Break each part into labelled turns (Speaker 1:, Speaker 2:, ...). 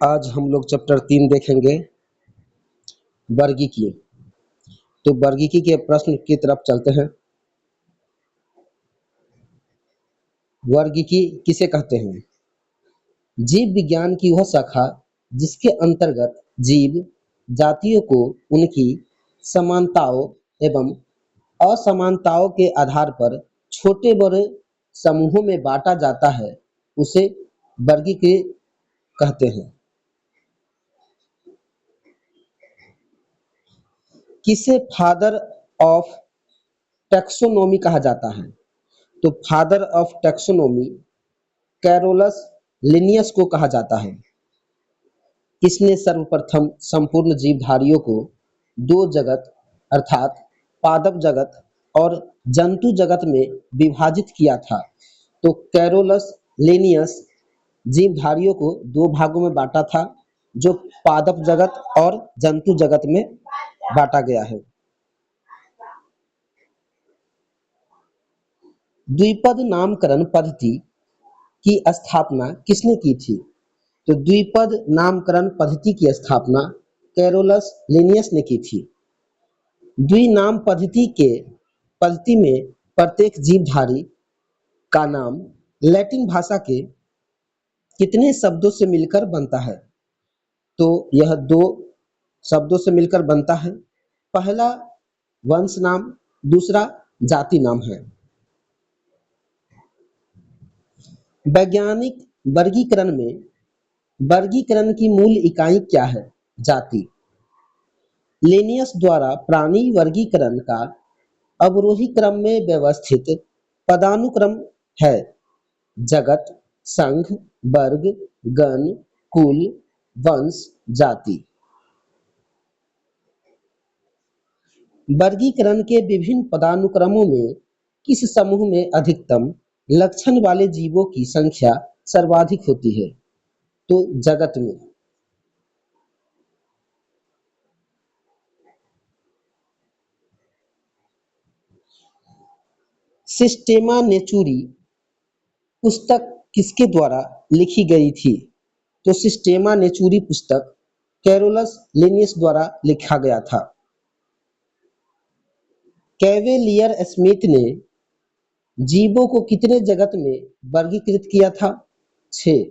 Speaker 1: आज हम लोग चैप्टर 3 देखेंगे वर्गीकी। तो वर्गीकी के प्रश्न की तरफ चलते हैं। वर्गीकी किसे कहते हैं? जीव विज्ञान की वह शाखा जिसके अंतर्गत जीव जातियों को उनकी समानताओं एवं असमानताओं के आधार पर छोटे बड़े समूहों में बांटा जाता है, उसे वर्गीकी कहते हैं। किसे फादर ऑफ टैक्सोनॉमी कहा जाता है? तो father of taxonomy Carolus Linnaeus को कहा जाता है। इसने सर्वप्रथम संपूर्ण जीवधारियों को दो जगत अर्थात पादप जगत और जंतु जगत में विभाजित किया था। तो कैरोलस लिनियस जीवधारियों को दो भागों में बांटा था, जो पादप जगत और जंतु जगत में बांटा गया है। द्विपद नामकरण पद्धति की स्थापना किसने की थी? तो द्विपद नामकरण पद्धति की स्थापना कैरोलस लिनियस ने की थी। द्विनाम पद्धति में प्रत्येक जीवधारी का नाम लैटिन भाषा के कितने शब्दों से मिलकर बनता है? तो यह दो शब्दों से मिलकर बनता है। पहला वंश नाम, दूसरा जाति नाम है। वैज्ञानिक वर्गीकरण में वर्गीकरण की मूल इकाई क्या है? जाति। लिनियस द्वारा प्राणी वर्गीकरण का अवरोही क्रम में व्यवस्थित पदानुक्रम है: जगत, संघ, वर्ग, गण, कुल, वंश, जाति। वर्गीकरण के विभिन्न पदानुक्रमों में किस समूह में अधिकतम लक्षण वाले जीवों की संख्या सर्वाधिक होती है? तो जगत में। सिस्टेमा नेचुरी पुस्तक किसके द्वारा लिखी गई थी? तो सिस्टेमा नेचुरी पुस्तक कैरोलस लिनियस द्वारा लिखा गया था। कैवेलियर स्मिथ ने जीवों को कितने जगत में वर्गीकृत किया था? 6।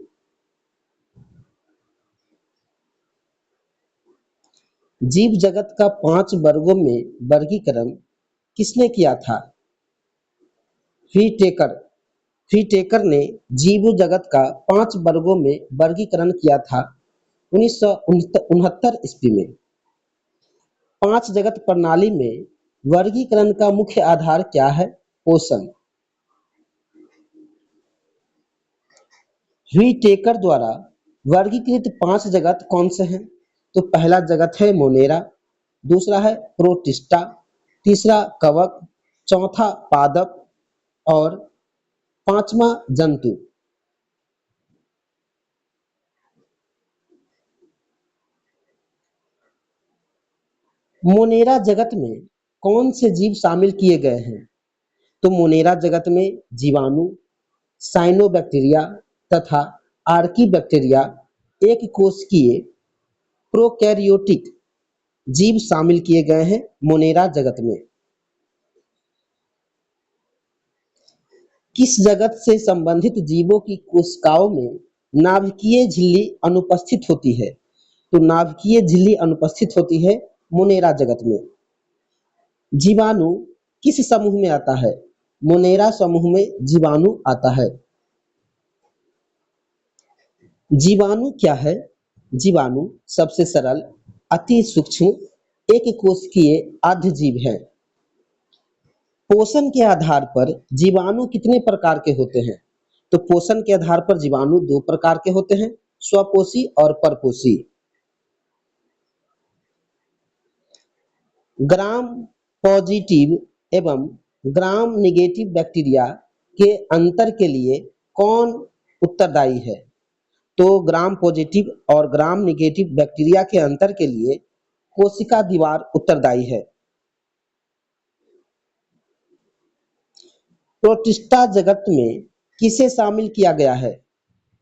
Speaker 1: जीव जगत का 5 वर्गों में वर्गीकरण किसने किया था? व्हीटेकर ने जीव जगत का 5 वर्गों में वर्गीकरण किया था 1969 ईस्वी में। 5 जगत प्रणाली में वर्गीकरण का मुख्य आधार क्या है? पोषण। व्हीटेकर द्वारा वर्गीकृत 5 जगत कौन से हैं? तो पहला जगत है मोनेरा, दूसरा है प्रोटिस्टा, तीसरा कवक, चौथा पादप और पांचवा जंतु। मोनेरा जगत में कौन से जीव शामिल किए गए हैं? तो मोनेरा जगत में जीवाणु, साइनोबैक्टीरिया तथा आर्कीबैक्टीरिया एक कोशिकीय प्रोकैरियोटिक जीव शामिल किए गए हैं मोनेरा जगत में। किस जगत से संबंधित जीवों की कोशिकाओं में नाभिकीय झिल्ली अनुपस्थित होती है? तो नाभिकीय झिल्ली अनुपस्थित होती है मोनेरा जगत में। जीवाणु किस समूह में आता है? मोनेरा समूह में जीवाणु आता है। जीवाणु क्या है? जीवाणु सबसे सरल, अति सूक्ष्म, एक कोशिकीय आद्य जीव है। पोषण के आधार पर जीवाणु कितने प्रकार के होते हैं? तो पोषण के आधार पर जीवाणु 2 प्रकार के होते हैं, स्वपोषी और परपोषी। ग्राम पॉजिटिव एवं ग्राम नेगेटिव बैक्टीरिया के अंतर के लिए कौन उत्तरदायी है? तो ग्राम पॉजिटिव और ग्राम नेगेटिव बैक्टीरिया के अंतर के लिए कोशिका दीवार उत्तरदायी है। प्रोटिस्टा जगत में किसे शामिल किया गया है?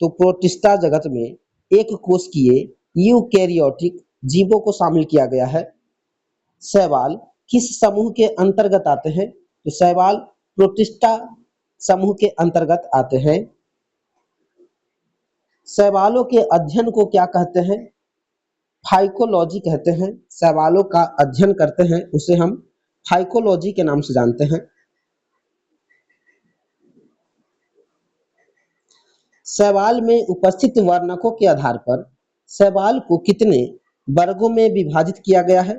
Speaker 1: तो प्रोटिस्टा जगत में एक कोशिकीय यूकेरियोटिक जीवों को शामिल किया गया है। शैवाल किस समूह के अंतर्गत आते हैं? तो शैवाल प्रोटिस्टा समूह के अंतर्गत आते हैं। शैवालों के अध्ययन को क्या कहते हैं? फाइकोलॉजी कहते हैं। शैवालों का अध्ययन करते हैं उसे हम फाइकोलॉजी के नाम से जानते हैं। शैवाल में उपस्थित वर्णकों के आधार पर शैवाल को कितने वर्गों में विभाजित किया गया है?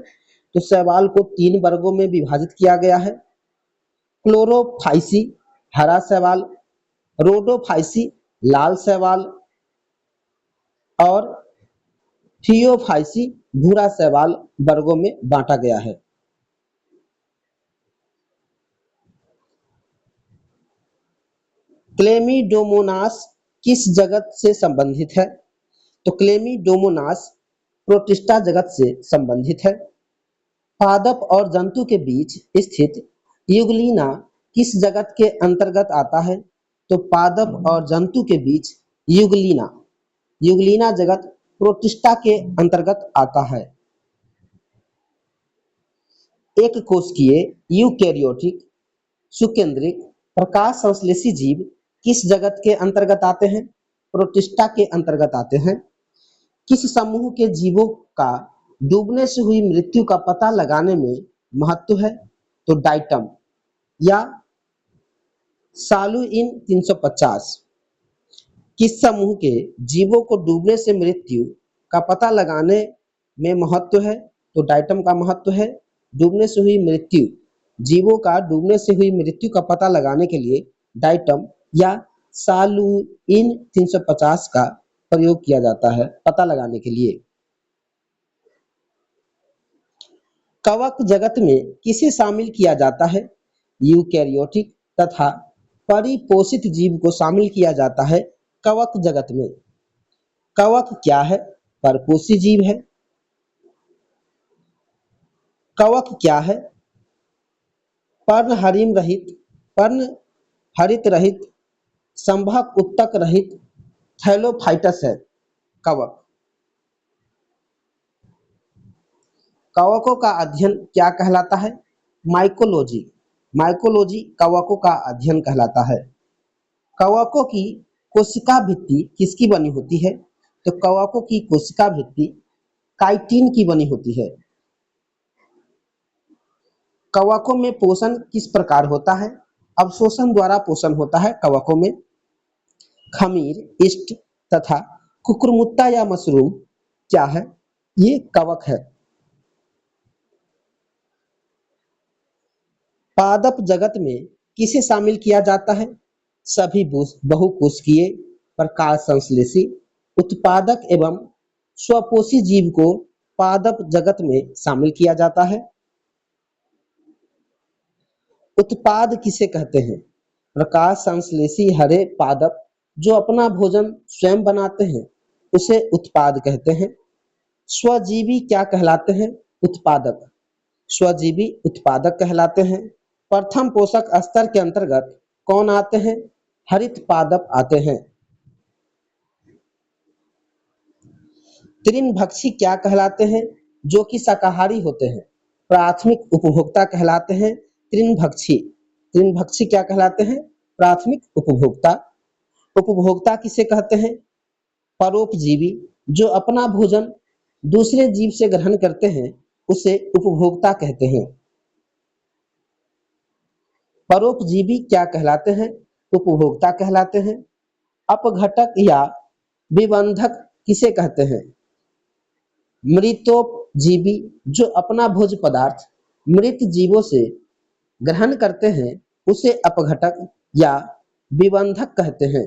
Speaker 1: तो शैवाल को 3 वर्गों में विभाजित किया गया है। क्लोरोफाइसी हरा शैवाल, रोडोफाइसी लाल शैवाल और थियोफाइसी भूरा शैवाल वर्गों में बांटा गया है। क्लेमिडोमोनास किस जगत से संबंधित है? तो क्लेमिडोमोनास प्रोटिस्टा जगत से संबंधित है। पादप और जंतु के बीच स्थित युगलीना किस जगत के अंतर्गत आता है? तो पादप और जंतु के बीच युगलीना युगलीना जगत प्रोटिस्टा के अंतर्गत आता है। एक कोशिकीय यूकेरियोटिक सुकेंद्रिक प्रकाश संश्लेषी जीव किस जगत के अंतर्गत आते हैं? प्रोटिस्टा के अंतर्गत आते हैं। किस समूह के जीवों का डूबने से हुई मृत्यु का पता लगाने में महत्व है? तो डाइटम या सालुइन 350। किस समूह के जीवों को डूबने से मृत्यु का पता लगाने में महत्व है? तो डाइटम का महत्व है। डूबने से हुई मृत्यु जीवों का डूबने से हुई मृत्यु का पता लगाने के लिए डाइटम या सालुइन 350 का प्रयोग किया जाता है पता लगाने के लिए। कवक जगत में किसे शामिल किया जाता है? यूकेरियोटिक तथा परिपोषित जीव को शामिल किया जाता है कवक जगत में। कवक क्या है? परपोषी जीव है। कवक क्या है? पर्णहरित रहित संभक उत्तक रहित थैलोफाइटस है कवक। कवकों का अध्ययन क्या कहलाता है? माइकोलॉजी। माइकोलॉजी कवकों का अध्ययन कहलाता है। कवकों की कोशिका भित्ति किसकी बनी होती है? तो कवकों की कोशिका भित्ति काइटिन की बनी होती है। कवकों में पोषण किस प्रकार होता है? अवशोषण द्वारा पोषण होता है कवकों में। खमीर, ईस्ट तथा कुकुरमुत्ता या मशरूम क्या है? ये कवक है। पादप जगत में किसे शामिल किया जाता है? सभी बहुकोशिकीय प्रकाश संश्लेषी उत्पादक एवं स्वपोषी जीव को पादप जगत में शामिल किया जाता है। उत्पाद किसे कहते हैं? प्रकाश संश्लेषी हरे पादप जो अपना भोजन स्वयं बनाते हैं उसे उत्पाद कहते हैं। स्वजीवी क्या कहलाते हैं? उत्पादक। स्वजीवी उत्पादक कहलाते हैं। प्रथम पोषक स्तर के अंतर्गत कौन आते हैं? हरित पादप आते हैं। तृणभक्षी क्या कहलाते हैं? जो कि शाकाहारी होते हैं। प्राथमिक उपभोक्ता कहलाते हैं तृणभक्षी। तृणभक्षी क्या कहलाते हैं? प्राथमिक उपभोक्ता। उपभोक्ता किसे कहते हैं? परोपजीवी जो अपना भोजन दूसरे जीव से ग्रहण करते हैं उसे उपभोक्ता कहते हैं। परोपजीवी क्या कहलाते हैं? उपभोक्ता कहलाते हैं। अपघटक या विबंधक किसे कहते हैं? मृतोपजीवी जो अपना भोज्य पदार्थ मृत जीवों से ग्रहण करते हैं उसे अपघटक या विबंधक कहते हैं।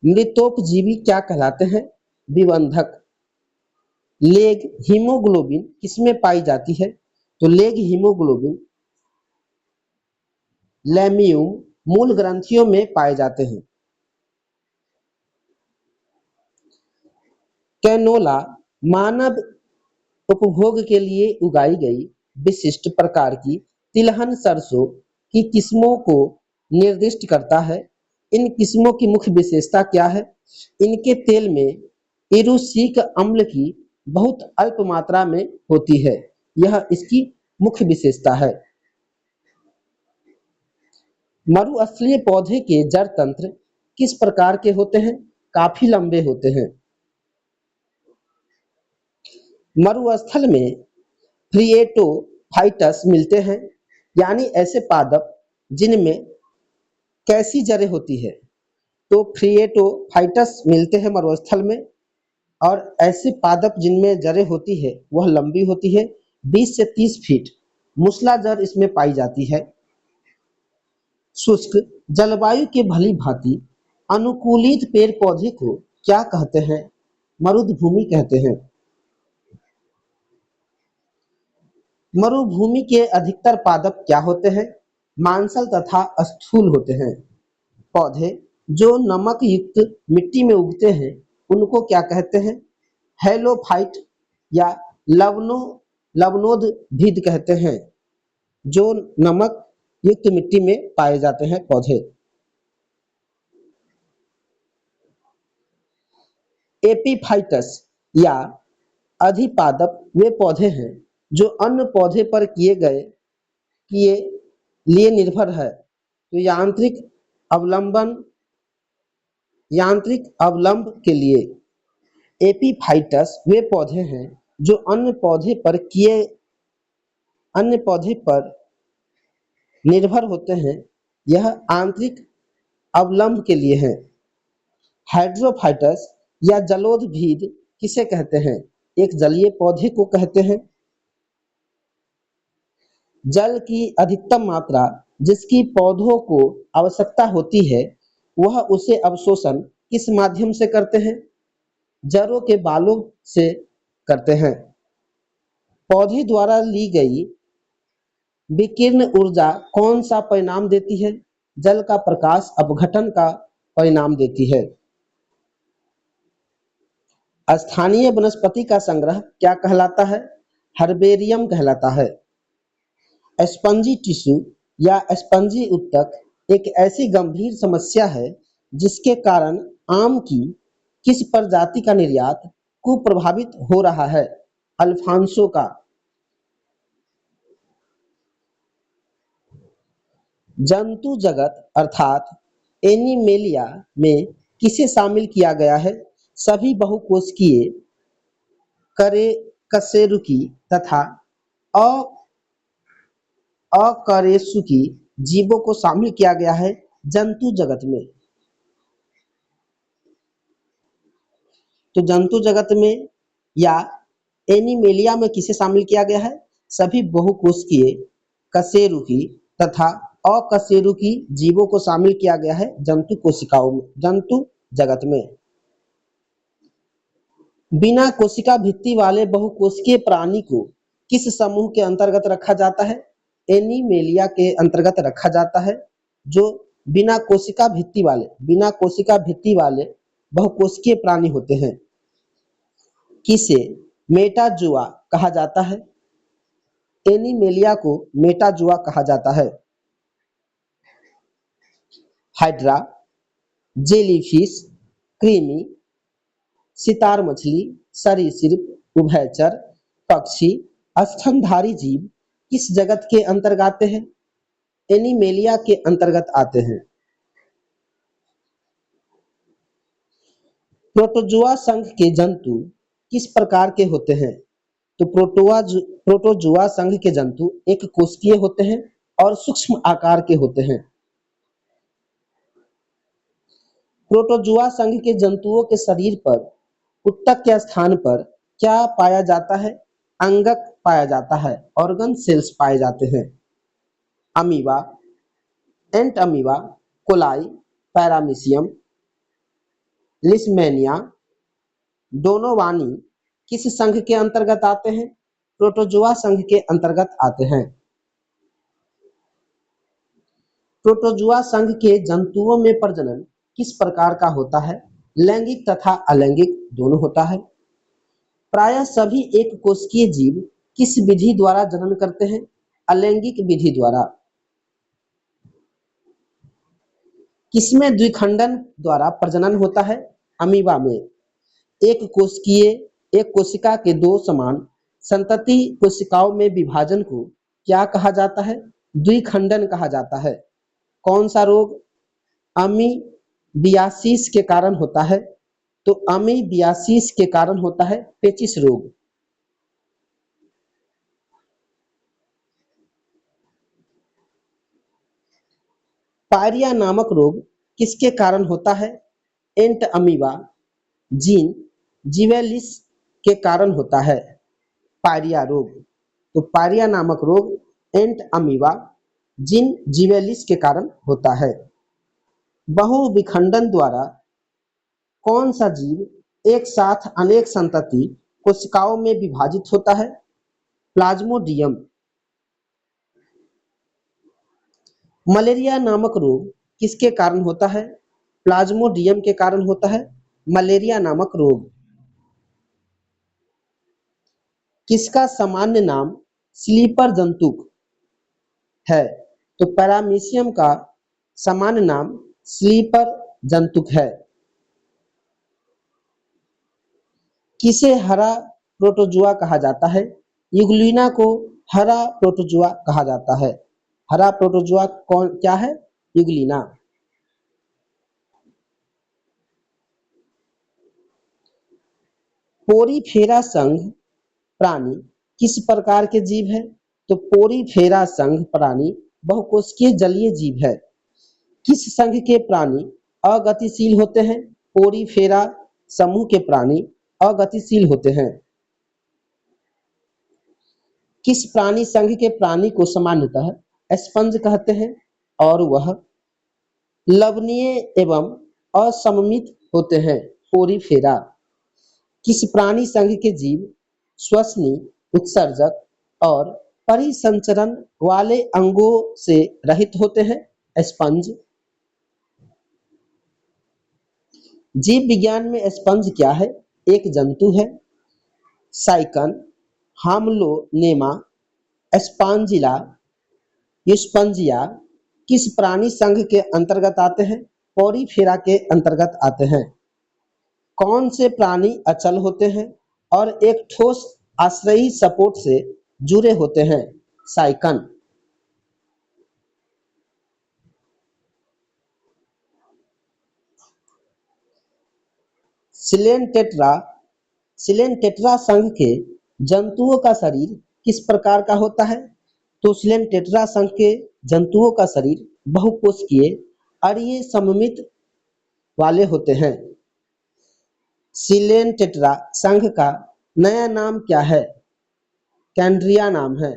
Speaker 1: मृतोपजीवी क्या कहलाते हैं? विबंधक। लेग हीमोग्लोबिन किसमें पाई जाती है? तो लेग हीमोग्लोबिन लैमियम मूल ग्रंथियों में पाए जाते हैं। कैनोला मानव उपभोग के लिए उगाई गई विशिष्ट प्रकार की तिलहन सरसों की किस्मों को निर्दिष्ट करता है। इन किस्मों की मुख्य विशेषता क्या है? इनके तेल में एरोसिक अम्ल की बहुत अल्प मात्रा में होती है, यह इसकी मुख्य विशेषता है। मरुस्थलीय पौधे के जड़ तंत्र किस प्रकार के होते हैं? काफी लंबे होते हैं। मरुस्थल में ब्रियोटोफाइट्स मिलते हैं, यानी ऐसे पादप जिनमें कैसी जड़ें होती है। तो ब्रियोटोफाइट्स मिलते हैं मरुस्थल में, और ऐसे पादप जिनमें जड़ें होती है वह लंबी होती है, 20 से 30 फीट मूसला जड़ इसमें पाई जाती है। शुष्क जलवायु के भली भांति अनुकूलित पेड़ पौधे को क्या कहते हैं? मरुभूमि कहते हैं। मरुभूमि के अधिकतर पादप क्या होते हैं? मांसल तथा स्थूल होते हैं। पौधे जो नमक युक्त मिट्टी में उगते हैं उनको क्या कहते हैं? हेलोफाइट या लवनो लवनोद्भिद कहते हैं, जो नमक युक्त मिट्टी में पाए जाते हैं पौधे। एपीफाइट्स या अधिपादप वे पौधे हैं जो अन्य पौधे पर किए लिए निर्भर है। तो यांत्रिक अवलंब के लिए एपीफाइट्स वे पौधे हैं जो अन्य पौधे पर निर्भर होते हैं, यह आंतरिक अवलंब के लिए है। हाइड्रोफाइट्स या जलोदभिद किसे कहते हैं? एक जलीय पौधे को कहते हैं। जल की अधिकतम मात्रा जिसकी पौधों को आवश्यकता होती है, वह उसे अवशोषण किस माध्यम से करते हैं? जड़ों के बालों से करते हैं। पौधे द्वारा ली गई विकिरण ऊर्जा कौन सा परिणाम देती है? जल का प्रकाश अपघटन का परिणाम देती है। स्थानीय वनस्पति का संग्रह क्या कहलाता है? हर्बेरियम कहलाता है। स्पंजी टिश्यू या स्पंजी ऊतक एक ऐसी गंभीर समस्या है जिसके कारण आम की किस प्रजाति का निर्यात कुप्रभावित हो रहा है? अल्फांसो का। जंतु जगत अर्थात एनिमेलिया में किसे शामिल किया गया है? सभी बहुकोशिकीय कशेरुकी तथा अकशेरुकी जीवों को शामिल किया गया है जंतु जगत में। तो जंतु जगत में या एनिमेलिया में किसे शामिल किया गया है? सभी बहुकोशिकीय कशेरुकी तथा अकशेरुकी जीवों को शामिल किया गया है जंतु जगत में। बिना कोशिका भित्ति वाले बहुकोशिकीय प्राणी को किस समूह के अंतर्गत रखा जाता है? एनिमेलिया के अंतर्गत रखा जाता है, जो बिना कोशिका भित्ति वाले बहुकोशिकीय प्राणी होते हैं। किसे मेटाजुआ कहा जाता है? एनिमेलिया को मेटाजुआ कहा जाता है। हाइड्रा, जेलीफिश, कृमि, सितार मछली, सरीसृप, उभयचर, पक्षी, स्तनधारी जीव किस जगत के अंतर्गत आते हैं? एनिमेलिया के अंतर्गत आते हैं। प्रोटोजुआ संघ के जंतु किस प्रकार के होते हैं? तो प्रोटोजुआ संघ के जंतु एक कोशिकीय होते हैं और सूक्ष्म आकार के होते हैं। प्रोटोजुआ संघ के जंतुओं के शरीर पर ऊतक के स्थान पर क्या पाया जाता है? अंगक पाया जाता है, ऑर्गन सेल्स पाए जाते हैं। Amoeba, entamoeba, coli, paramecium, leishmania, donovani किस संघ के अंतर्गत आते हैं? प्रोटोजुआ संघ के अंतर्गत आते हैं। प्रोटोजुआ संघ के जंतुओं में प्रजनन किस प्रकार का होता है? लैंगिक तथा अलैंगिक दोनों होता है। प्रायः सभी एक कोशिकीय जीव किस विधि द्वारा जनन करते हैं? अलैंगिक विधि द्वारा। किसमें द्विखंडन द्वारा प्रजनन होता है? अमीबा में। एक कोशिका के दो समान संतति कोशिकाओं में विभाजन को क्या कहा जाता है? द्विखंडन कहा जाता है। कौन सा रोग अमीबियासिस के कारण होता है? तो अमीबियासिस के कारण होता है पेचिश रोग। पायरिया नामक रोग किसके कारण होता है? एंट अमीबा जीन जिवेलिस के कारण होता है पायरिया रोग। तो पायरिया नामक रोग एंट अमीबा जीन जिवेलिस के कारण होता है। बहुविखंडन द्वारा कौन सा जीव एक साथ अनेक संतति कोशिकाओं में विभाजित होता है? प्लाज्मोडियम। मलेरिया नामक रोग किसके कारण होता है? प्लाज्मोडियम के कारण होता है मलेरिया नामक रोग। किसका सामान्य नाम स्लीपर जंतुक है? तो पैरामीशियम का सामान्य नाम स्लीपर जंतुक है। किसे हरा प्रोटोजुआ कहा जाता है? यूग्लिना को हरा प्रोटोजुआ कहा जाता है। हरा प्रोटोजुआ कौन क्या है? यूग्लिना। पोरीफेरा संघ प्राणी किस प्रकार के जीव है? तो पोरीफेरा संघ प्राणी बहुकोशिकीय जलीय जीव है। किस संघ के प्राणी अगतिशील होते हैं? पोरीफेरा समूह के प्राणी अगतिशील होते हैं। किस प्राणी संघ के प्राणी को सामान्यतः स्पंज कहते हैं और वह लवणीय एवं असममित होते हैं? पोरीफेरा। किस प्राणी संघ के जीव श्वसनी, उत्सर्जक और परिसंचरण वाले अंगों से रहित होते हैं? स्पंज। जीव विज्ञान में स्पंज क्या है? एक जंतु है। साइकन, हाम्लोनेमा, स्पॉन्जिला, यूस्पंजिया किस प्राणी संघ के अंतर्गत आते हैं? पोरीफेरा के अंतर्गत आते हैं। कौन से प्राणी अचल होते हैं और एक ठोस आश्रयी सपोर्ट से जुड़े होते हैं? साइकन। सिलेंटेट्रा सिलेंटेट्रा संघ के जंतुओं का शरीर किस प्रकार का होता है? तो सिलेंटेट्रा संघ के जंतुओं का शरीर बहुकोशिकीय अरीय सममित वाले होते हैं। सिलेंटेट्रा संघ का नया नाम क्या है? कैंड्रिया नाम है।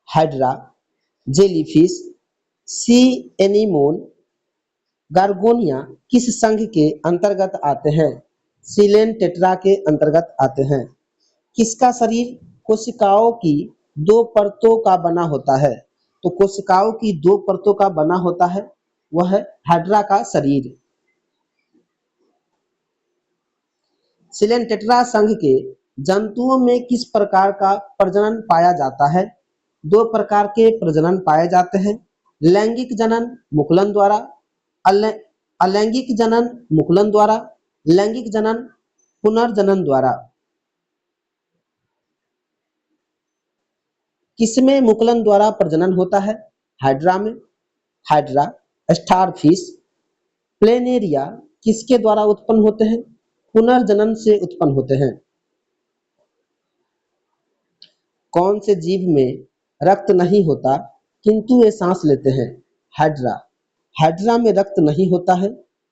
Speaker 1: हाइड्रा, जेलीफिश, सी एनीमोन, गार्गोनिया किस संघ के अंतर्गत आते हैं? सिलेंटेट्रा के अंतर्गत आते हैं। किसका शरीर कोशिकाओं की दो परतों का बना होता है? तो कोशिकाओं की दो परतों का बना होता है, वह है हाइड्रा का शरीर। सिलेंटेट्रा संघ के जंतुओं में किस प्रकार का प्रजनन पाया जाता है? दो प्रकार के प्रजनन पाए जाते हैं, लैंगिक जनन मुकुलन द्वारा, अलैंगिक जनन मुकुलन द्वारा, लैंगिक जनन पुनर्जनन द्वारा। किसमें मुकुलन द्वारा प्रजनन होता है? हाइड्रा में। हाइड्रा, स्टारफिश, प्लेनेरिया किसके द्वारा उत्पन्न होते हैं? पुनर्जनन से उत्पन्न होते हैं। कौन से जीव में रक्त नहीं होता किंतु वे सांस लेते हैं? हाइड्रा। हाइड्रा में रक्त नहीं होता है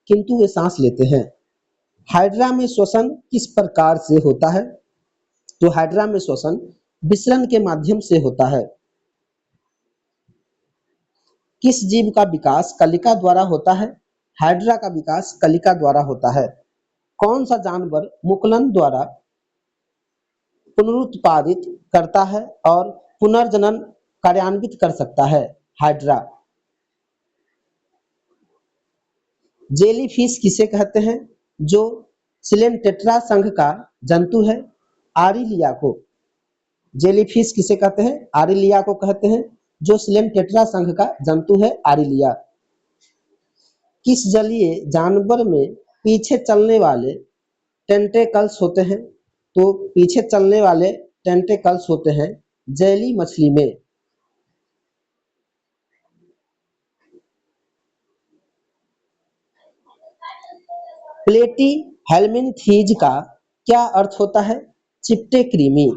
Speaker 1: किंतु वे सांस लेते हैं। हाइड्रा में श्वसन किस प्रकार से होता है? तो हाइड्रा में श्वसन विसरण के माध्यम से होता है। किस जीव का विकास कलिका द्वारा होता है? हाइड्रा का विकास कलिका द्वारा होता है। कौन सा जानवर मुकुलन द्वारा पुनरुत्पादित करता है और पुनर्जनन कार्यान्वित कर सकता है? हाइड्रा। जेलीफिश किसे कहते हैं? जो सिलेंटेट्रा संघ का जंतु है, आरिलिया को। जेलीफिश किसे कहते हैं? आरिलिया को कहते हैं। जो सिलेंटेट्रा संघ का जंतु है आरिलिया। किस जलीय जानवर में पीछे चलने वाले टेंटेकल्स होते हैं? तो पीछे चलने वाले टेंटेकल्स होते हैं जैली मछली में। प्लेटी हेलमिनथीज का क्या अर्थ होता है? चिपटे कृमि।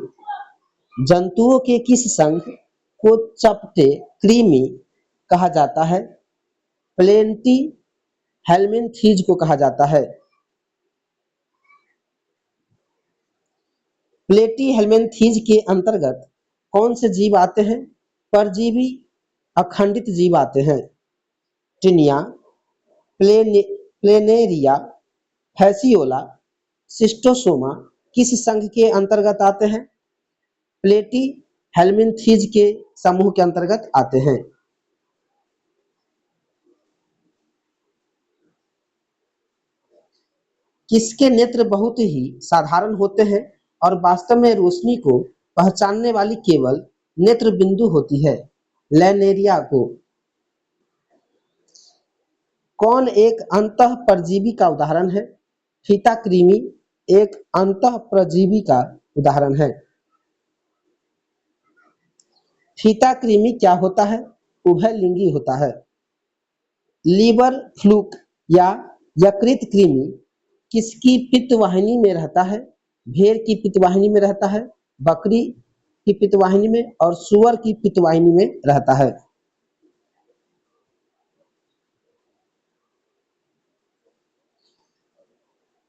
Speaker 1: जंतुओं के किस संघ को चपटे कृमि कहा जाता है? प्लेटी हेलमिनथीज को कहा जाता है। प्लेटी हेलमिनथीज के अंतर्गत कौन से जीव आते हैं? परजीवी अखंडित जीव आते हैं। टिनिया, प्लेनेरिया, फैसियोला, सिस्टोसोमा किस संघ के अंतर्गत आते हैं? प्लेटी हेलमिनथीज के समूह के अंतर्गत आते हैं। किसके नेत्र बहुत ही साधारण होते हैं और वास्तव में रोशनी को पहचानने वाली केवल नेत्र बिंदु होती है? लैनेरिया को। कौन एक अंतः परजीवी का उदाहरण है? फीता कृमि एक अंतः परजीवी का उदाहरण है। फीता कृमि क्या होता है? उभयलिंगी होता है। लीवर फ्लूक या यकृत कृमि किसकी पित्तवाहिनी में रहता है? भेड़ की पित्तवाहिनी में रहता है, बकरी की पित्तवाहिनी में और सूअर की पित्तवाहिनी में रहता है।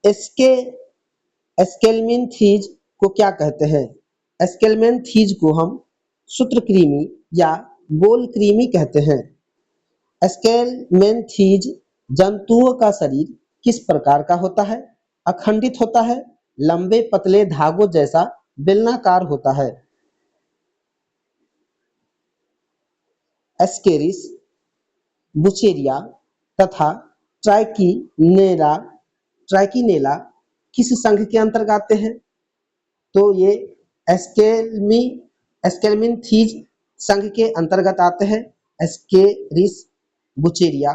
Speaker 1: इसके स्केलमिनथीज को क्या कहते हैं? स्केलमिनथीज को हम सूत्रकृमि या गोलकृमि कहते हैं। स्केलमिनथीज जंतुओं का शरीर किस प्रकार का होता है? अखंडित होता है, लंबे पतले धागों जैसा बेलनाकार होता है। एस्केरिस, बुचेरिया तथा ट्राइकिनेला ट्राइकिनेला किस संघ के अंतर्गत आते हैं? तो ये एस्केलमी एस्केलमिनथीज संघ के अंतर्गत आते हैं। एस्केरिस, बुचेरिया,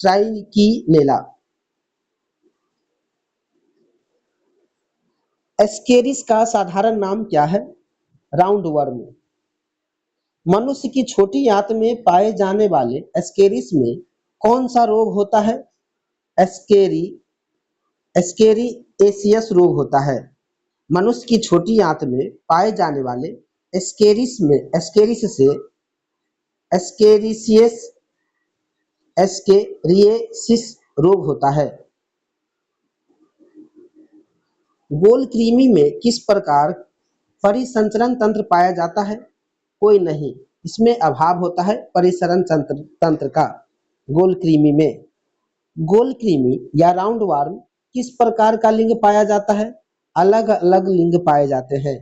Speaker 1: ट्राइकिनेला। एस्केरिस का साधारण नाम क्या है? राउंडवर्म। मनुष्य की छोटी आंत में पाए जाने वाले एस्केरिस में कौन सा रोग होता है? एस्केरी एस्केरिएसियस रोग होता है। मनुष्य की छोटी आंत में पाए जाने वाले एस्केरिस से एस्केरिसियस एस्केरिएसिस रोग होता है। गोलकृमि में किस प्रकार परिसंचरण तंत्र पाया जाता है? कोई नहीं, इसमें अभाव होता है परिसंचरण तंत्र का। गोलकृमि में गोलकृमि या राउंडवॉर्म किस प्रकार का लिंग पाया जाता है? अलग अलग लिंग पाए जाते हैं।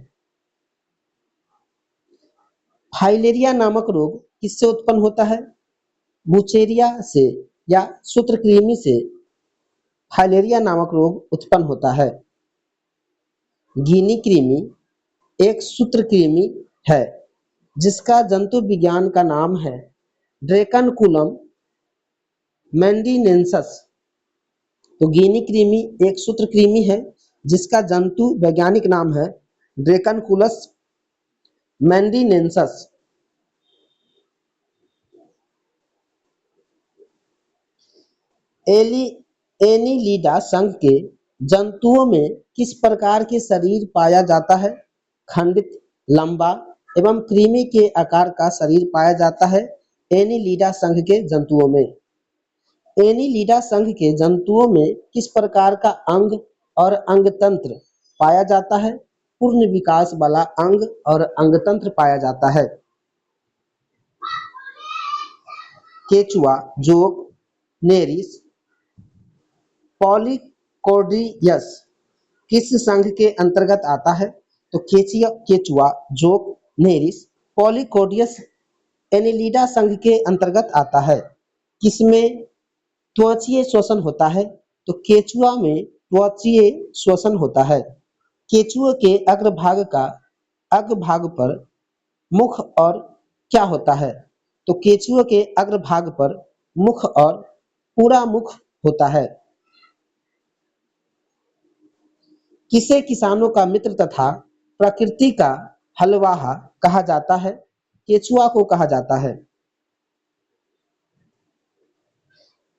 Speaker 1: फाइलेरिया नामक रोग किससे उत्पन्न होता है? बुचेरिया से या सूत्रकृमि से फाइलेरिया नामक रोग उत्पन्न होता है। गिनी कृमि एक सूत्रकृमि है जिसका जंतु विज्ञान का नाम है ड्रेकनकुलम मैंडिनेंसिस। तो गिनी कृमि एक सूत्रकृमि है जिसका जंतु वैज्ञानिक नाम है ड्रेकनकुलस मैंडिनेंसिस। एनीलिडा संघ के जंतुओं में किस प्रकार के शरीर पाया जाता है? खंडित, लंबा एवं कृमि के आकार का शरीर पाया जाता है एनीलिडा संघ के जंतुओं में। एनीलिडा संघ के जंतुओं में किस प्रकार का अंग और अंगतंत्र पाया जाता है? पूर्ण विकास वाला अंग और अंगतंत्र पाया जाता है। केचुआ, जोक, नेरिस, पॉलीकोर्डियस किस संघ के अंतर्गत आता है? तो केचुआ, जोक, नेरिस, पॉलीकोर्डियस एनीलिडा संघ के अंतर्गत आता है। किसमें त्वचीय श्वसन होता है? तो केचुआ में त्वचीय श्वसन होता है। केचुआ के अग्रभाग पर मुख और क्या होता है? तो केंचुए के अग्रभाग पर मुख और पूरा मुख होता है। किसे किसानों का मित्र तथा प्रकृति का हलवाहा कहा जाता है? केंचुआ को कहा जाता है।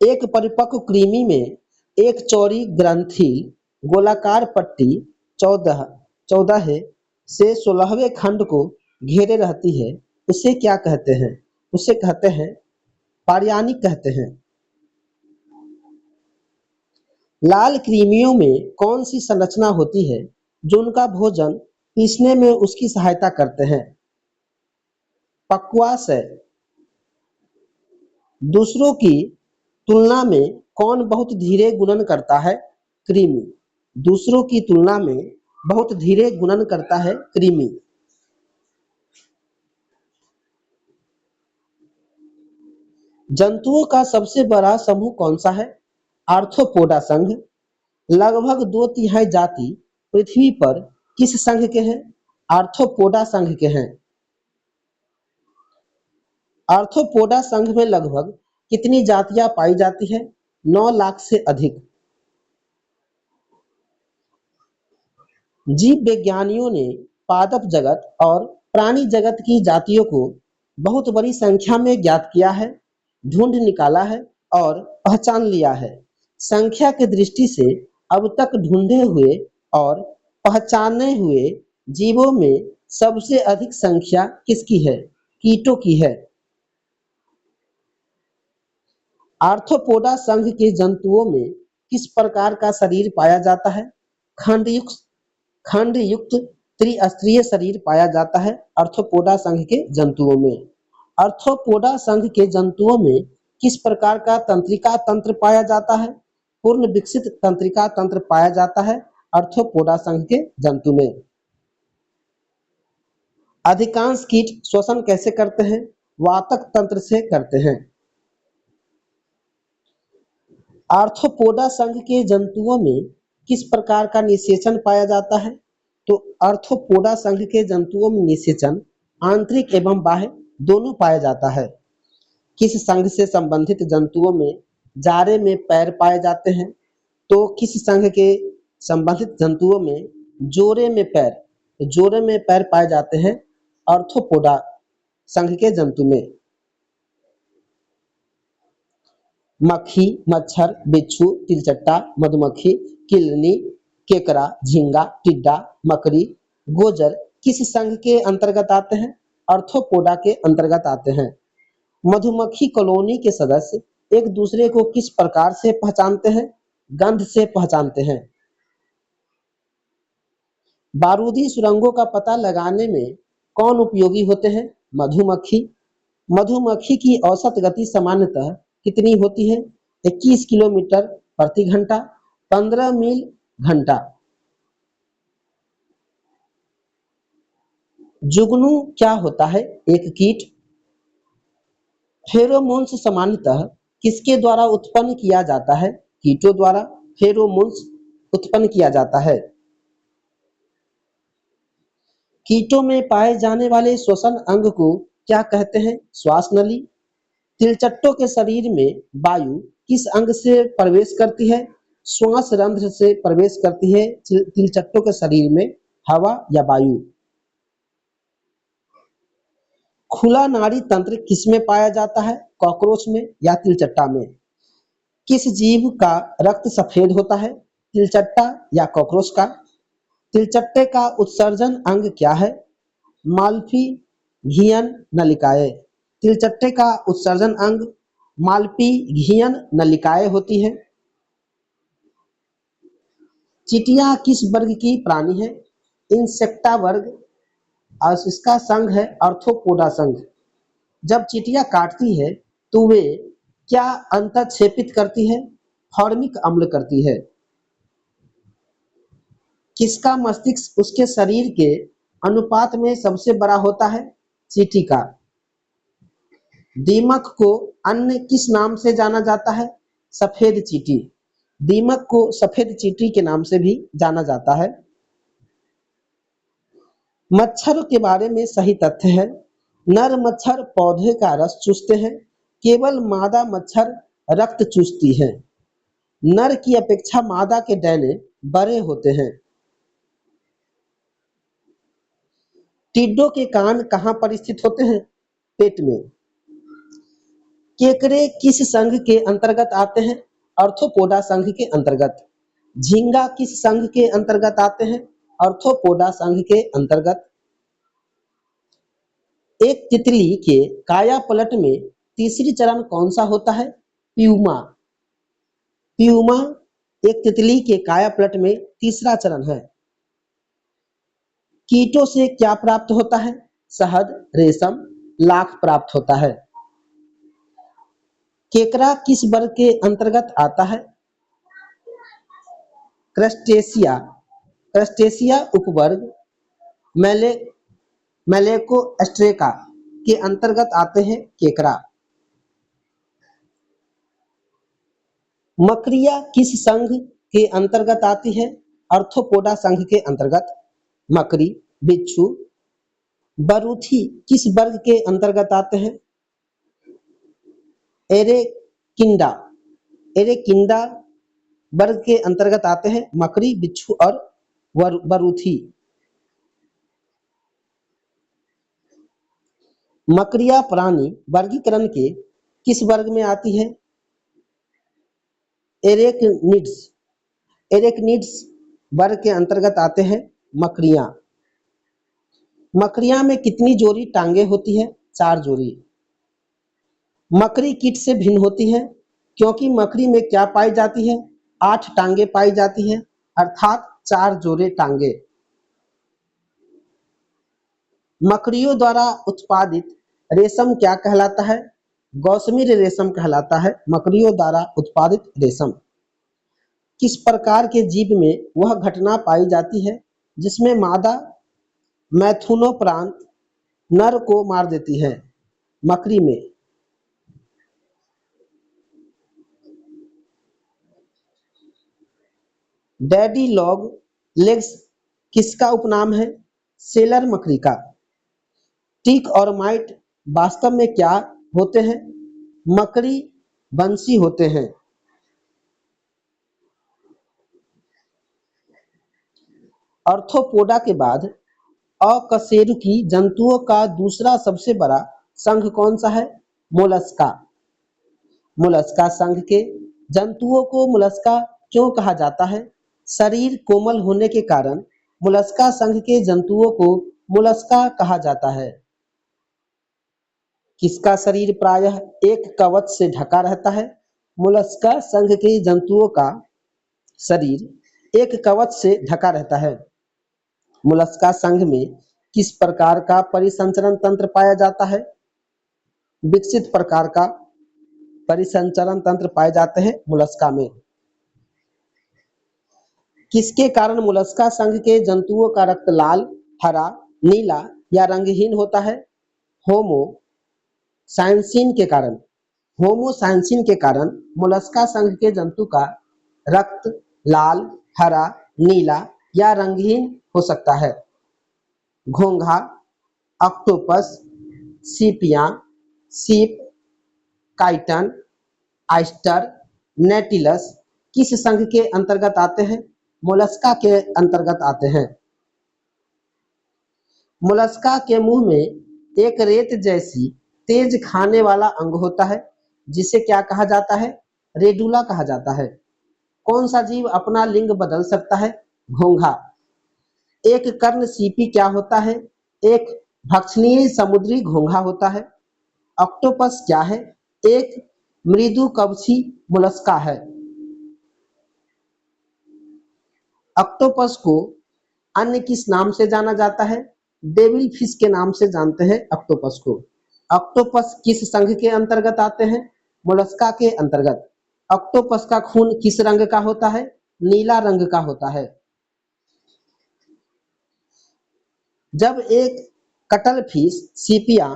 Speaker 1: एक परिपक्व कृमि में एक चौड़ी ग्रंथि गोलाकार पट्टी 14 14 से 16वें खंड को घेरे रहती है, उसे क्या कहते हैं? उसे कहते हैं पार्यानिक कहते हैं। लाल कृमियों में कौन सी संरचना होती है जो उनका भोजन पीसने में उसकी सहायता करते हैं? पक्वाशय। दूसरों की तुलना में कौन बहुत धीरे गुणन करता है? कृमि। दूसरों की तुलना में बहुत धीरे गुणन करता है कृमि। जंतुओं का सबसे बड़ा समूह कौन सा है? आर्थ्रोपोडा संघ। लगभग 2/3 जाति पृथ्वी पर किस संघ के हैं? आर्थ्रोपोडा संघ के हैं। आर्थ्रोपोडा संघ में लगभग कितनी जातियां पाई जाती है? 9 लाख से अधिक। जीव विज्ञानियों ने पादप जगत और प्राणी जगत की जातियों को बहुत बड़ी संख्या में ज्ञात किया है, ढूंढ निकाला है और पहचान लिया है। संख्या की दृष्टि से अब तक ढूंढे हुए और पहचाने हुए जीवों में सबसे अधिक संख्या किसकी है? कीटों की है। आर्थ्रोपोडा संघ के जंतुओं में किस प्रकार का शरीर पाया जाता है? खंडयुक्त खंडयुक्त त्रिस्तरीय शरीर पाया जाता है आर्थ्रोपोडा संघ के जंतुओं में। आर्थ्रोपोडा संघ के जंतुओं में किस प्रकार का तंत्रिका तंत्र पाया जाता है? पूर्ण विकसित तंत्रिका तंत्र पाया जाता है आर्थ्रोपोडा संघ के जंतु में। अधिकांश कीट श्वसन कैसे करते हैं? वातक तंत्र से करते हैं। आर्थ्रोपोडा संघ के जंतुओं में किस प्रकार का निषेचन पाया जाता है? तो आर्थ्रोपोडा संघ के जंतुओं में निषेचन आंतरिक एवं बाह्य दोनों पाया जाता है। किस संघ से संबंधित जंतुओं में जारे में पैर पाए जाते हैं? तो किस संघ के संबंधित जंतुओं में जोरे में पैर पाए जाते हैं? आर्थ्रोपोडा संघ के जंतु में। मक्खी, मच्छर, बिच्छू, तिलचट्टा, मधुमक्खी, किलनी, केकड़ा, झींगा, टिड्डा, मकड़ी, गोजर किस संघ के अंतर्गत आते हैं? आर्थ्रोपोडा के अंतर्गत आते हैं। मधुमक्खी कॉलोनी के सदस्य एक दूसरे को किस प्रकार से पहचानते हैं? गंध से पहचानते हैं। बारूदी सुरंगों का पता लगाने में कौन उपयोगी होते हैं? मधुमक्खी। मधुमक्खी की औसत गति सामान्यतः कितनी होती है? 21 किलोमीटर प्रति घंटा, 15 मील घंटा। जुगनू क्या होता है? एक कीट। फेरोमोन्स सामान्यतः किसके द्वारा उत्पन्न किया जाता है? कीटों द्वारा फेरोमोन्स उत्पन्न किया जाता है। कीटों में पाए जाने वाले श्वसन अंग को क्या कहते हैं? श्वास नली। तिलचट्टों के शरीर में वायु किस अंग से प्रवेश करती है? श्वास रंध्र से प्रवेश करती है तिलचट्टों के शरीर में हवा या वायु। खुला नाड़ी तंत्र किसमें पाया जाता है? कॉकरोच में या तिलचट्टा में। किस जीव का रक्त सफेद होता है? तिलचट्टा या कॉकरोच का। तिलचट्टे का उत्सर्जन अंग क्या है? माल्फी घियन नलिकाएं। तिलचट्टे का उत्सर्जन अंग माल्पी घियन नलिकाएं होती है। चींटियां किस वर्ग की प्राणी है? इंसेक्टा वर्ग और इसका संघ है आर्थ्रोपोडा संघ। जब चींटियां काटती है तो वे क्या अंतःक्षेपित करती है? फॉर्मिक अम्ल करती है। किसका मस्तिष्क उसके शरीर के अनुपात में सबसे बड़ा होता है? चींटी का। दीमक को अन्य किस नाम से जाना जाता है? सफेद चींटी। दीमक को सफेद चींटी के नाम से भी जाना जाता है। मच्छर के बारे में सही तथ्य है, नर मच्छर पौधे का रस चूसते हैं, केवल मादा मच्छर रक्त चूसती है। नर की अपेक्षा मादा के डैने बड़े होते हैं। टिड्डों के कान कहाँ पर स्थित होते हैं? पेट में। केकड़े किस संघ के अंतर्गत आते हैं? आर्थ्रोपोडा संघ के अंतर्गत। झींगा किस संघ के अंतर्गत आते हैं? आर्थ्रोपोडा संघ के अंतर्गत। एक तितली के काया पलट में तीसरी चरण कौन सा होता है? प्यूमा। प्यूमा एक तितली के काया पलट में तीसरा चरण है। कीटों से क्या प्राप्त होता है? शहद, रेशम, लाख प्राप्त होता है। केकड़ा किस वर्ग के अंतर्गत आता है? क्रस्टेशिया। क्रस्टेशिया उपवर्ग मैले मैलेकोस्ट्रेका के अंतर्गत आते हैं केकड़ा। मकड़िया किस संघ के अंतर्गत आती है? आर्थ्रोपोडा संघ के अंतर्गत। मकड़ी, बिच्छू। बरूथी किस वर्ग के अंतर्गत आते हैं? एरेकिंडा। एरेकिंडा वर्ग के अंतर्गत आते हैं मकड़ी, बिच्छू और बरूथी। मकड़िया प्राणी वर्गीकरण के किस वर्ग में आती है? एरेक्निड्स। एरेक्निड्स वर्ग के अंतर्गत आते हैं मकड़ियां। मकड़ियां में कितनी जोड़ी टांगे होती है? 4 जोड़ी। मकड़ी कीट से भिन्न होती है क्योंकि मकड़ी में क्या पाई जाती है? 8 टांगे पाई जाती है, अर्थात 4 जोड़े टांगे। मकड़ियों द्वारा उत्पादित रेशम क्या कहलाता है? गौसमीर रेशम कहलाता है मकड़ियों द्वारा उत्पादित रेशम। किस प्रकार के जीव में वह घटना पाई जाती है जिसमें मादा मैथुनोप्रांत नर को मार देती है? मकड़ी में। डैडी लॉग लेग्स किसका उपनाम है? सेलर मकड़ी का। टिक और माइट वास्तव में क्या होते हैं? मकड़ी बंसी होते हैं। आर्थ्रोपोडा के बाद अकशेरुकी जंतुओं का दूसरा सबसे बड़ा संघ कौन सा है? मोलस्का। मोलस्का संघ के जंतुओं को मोलस्का क्यों कहा जाता है? शरीर कोमल होने के कारण मोलस्का संघ के जंतुओं को मोलस्का कहा जाता है। किसका शरीर प्रायः एक कवच से ढका रहता है? मोलस्का संघ के जंतुओं का शरीर एक कवच से ढका रहता है। मोलस्का संघ में किस प्रकार का परिसंचरण तंत्र पाया जाता है? विकसित प्रकार का परिसंचरण तंत्र पाए जाते हैं मोलस्का में। किसके कारण मोलस्का संघ के जंतुओं का रक्त लाल, हरा, नीला या रंगहीन होता है? होमो साइंसिन के कारण। होमोसाइंसिन के कारण मोलस्का संघ के जंतु का रक्त लाल, हरा, नीला या रंगहीन हो सकता है। घोंघा, ऑक्टोपस, सीपियां, सीप, काइटन, ऑयस्टर, नेटिलस किस संघ के अंतर्गत आते हैं? मोलस्का के अंतर्गत आते हैं। मोलस्का के मुंह में एक रेत जैसी तेज खाने वाला अंग होता है जिसे क्या कहा जाता है? रेडुला कहा जाता है। कौन सा जीव अपना लिंग बदल सकता है? घोंघा। एक कर्णसीपी क्या होता है? एक भक्षणीय समुद्री घोंघा होता है। ऑक्टोपस क्या है? एक मृदुकवची मोलस्का है। ऑक्टोपस को अन्य किस नाम से जाना जाता है? डेविल फिश के नाम से जानते हैं ऑक्टोपस को। ऑक्टोपस किस संघ के अंतर्गत आते हैं? मोलस्का के अंतर्गत। ऑक्टोपस का खून किस रंग का होता है? नीला रंग का होता है। जब एक कटल फिश सीपिया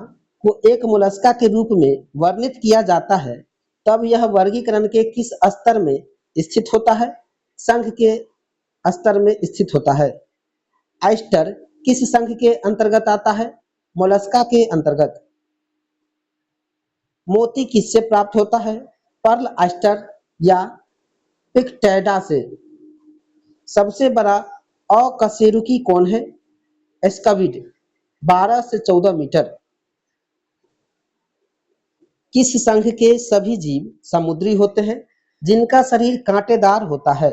Speaker 1: को एक मोलस्का के रूप में वर्णित किया जाता है तब यह वर्गीकरण के किस स्तर में स्थित होता है? संघ के स्तर में स्थित होता है। ऑयस्टर किस संघ के अंतर्गत आता है? मोलस्का के अंतर्गत। मोती किससे प्राप्त होता है? पर्ल ऑयस्टर या पिक्टेडा से। सबसे बड़ा अकशेरुकी कौन है? एस्काविड 12 से 14 मीटर। किस संघ के सभी जीव समुद्री होते हैं जिनका शरीर कांटेदार होता है?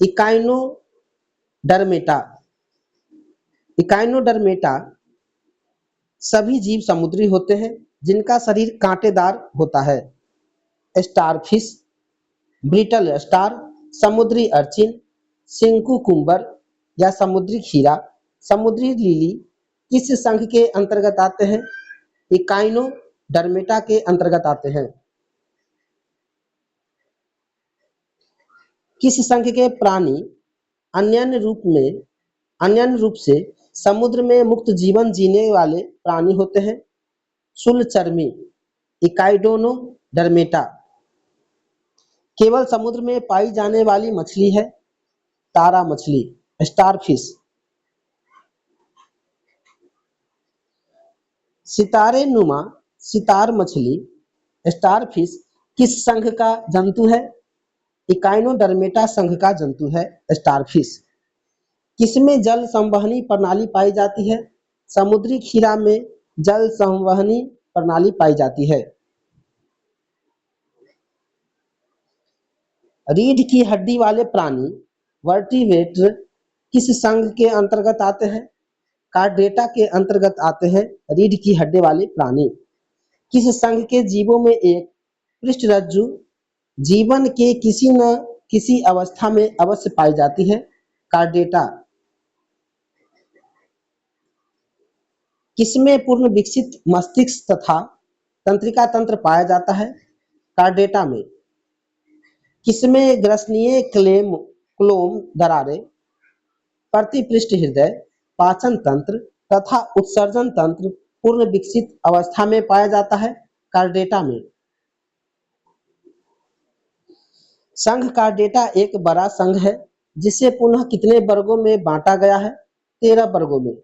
Speaker 1: इकाइनोडर्मेटा। इकाइनोडर्मेटा सभी जीव समुद्री होते हैं जिनका शरीर कांटेदार होता है। स्टारफिश, ब्रिटल स्टार, समुद्री अर्चिन, सिंकुकुम्बर या समुद्री खीरा, समुद्री लिली किस संघ के अंतर्गत आते हैं? इकाइनोडर्मेटा के अंतर्गत आते हैं। किस संघ के प्राणी अन्य रूप से समुद्र में मुक्त जीवन जीने वाले प्राणी होते हैं? शूलचर्मी, इकाइडोनोडर्मेटा। केवल समुद्र में पाई जाने वाली मछली है? तारा मछली, स्टारफिश। सितारे नुमा सितार मछली, स्टारफिश किस संघ का जंतु है? इकाइनोडर्मेटा संघ का जंतु है स्टारफिश। किसमें जल संवहनी प्रणाली पाई जाती है? समुद्री खीरा में जल संवहनी प्रणाली पाई जाती है। रीढ़ की हड्डी वाले प्राणी वर्टिब्रेट किस संघ के अंतर्गत आते हैं? कार्डेटा के अंतर्गत आते हैं रीढ़ की हड्डी वाले प्राणी। किस संघ के जीवों में एक पृष्ठरज्जु जीवन के किसी न किसी अवस्था में अवश्य पाई जाती है? कार्डेटा। किसमें पूर्ण विकसित मस्तिष्क तथा तंत्रिका तंत्र पाया जाता है? कार्डेटा में। किसमें ग्रसनीय क्लोम दरारें, प्रतिपृष्ठ हृदय, पाचन तंत्र तथा उत्सर्जन तंत्र पूर्ण विकसित अवस्था में पाया जाता है? कार्डेटा में। संघ कार्डेटा एक बड़ा संघ है जिसे पुनः कितने वर्गों में बांटा गया है? 13 वर्गों में।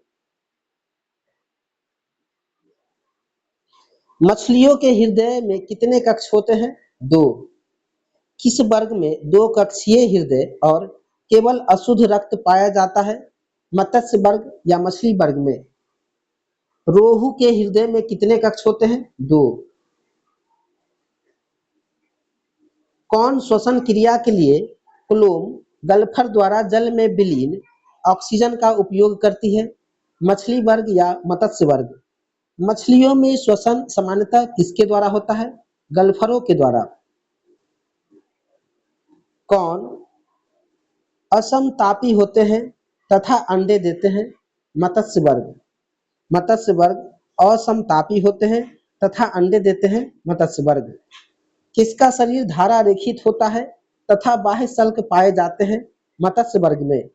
Speaker 1: मछलियों के हृदय में कितने कक्ष होते हैं? 2। किस वर्ग में 2 कक्षीय हृदय और केवल अशुद्ध रक्त पाया जाता है? मत्स्य वर्ग या मछली वर्ग में। रोहू के हृदय में कितने कक्ष होते हैं? 2। कौन श्वसन क्रिया के लिए क्लोम गल्फर द्वारा जल में विलीन ऑक्सीजन का उपयोग करती है? मछली वर्ग या मत्स्य वर्ग। मछलियों में श्वसन सामान्यतः किसके द्वारा होता है? गल्फरों के द्वारा। कौन असमतापी होते हैं तथा अंडे देते हैं? मत्स्य वर्ग। मत्स्य वर्ग असमतापी होते हैं तथा अंडे देते हैं मत्स्य वर्ग। किसका शरीर धारा रेखित होता है तथा बाह्य शल्क पाए जाते हैं? मत्स्य वर्ग में।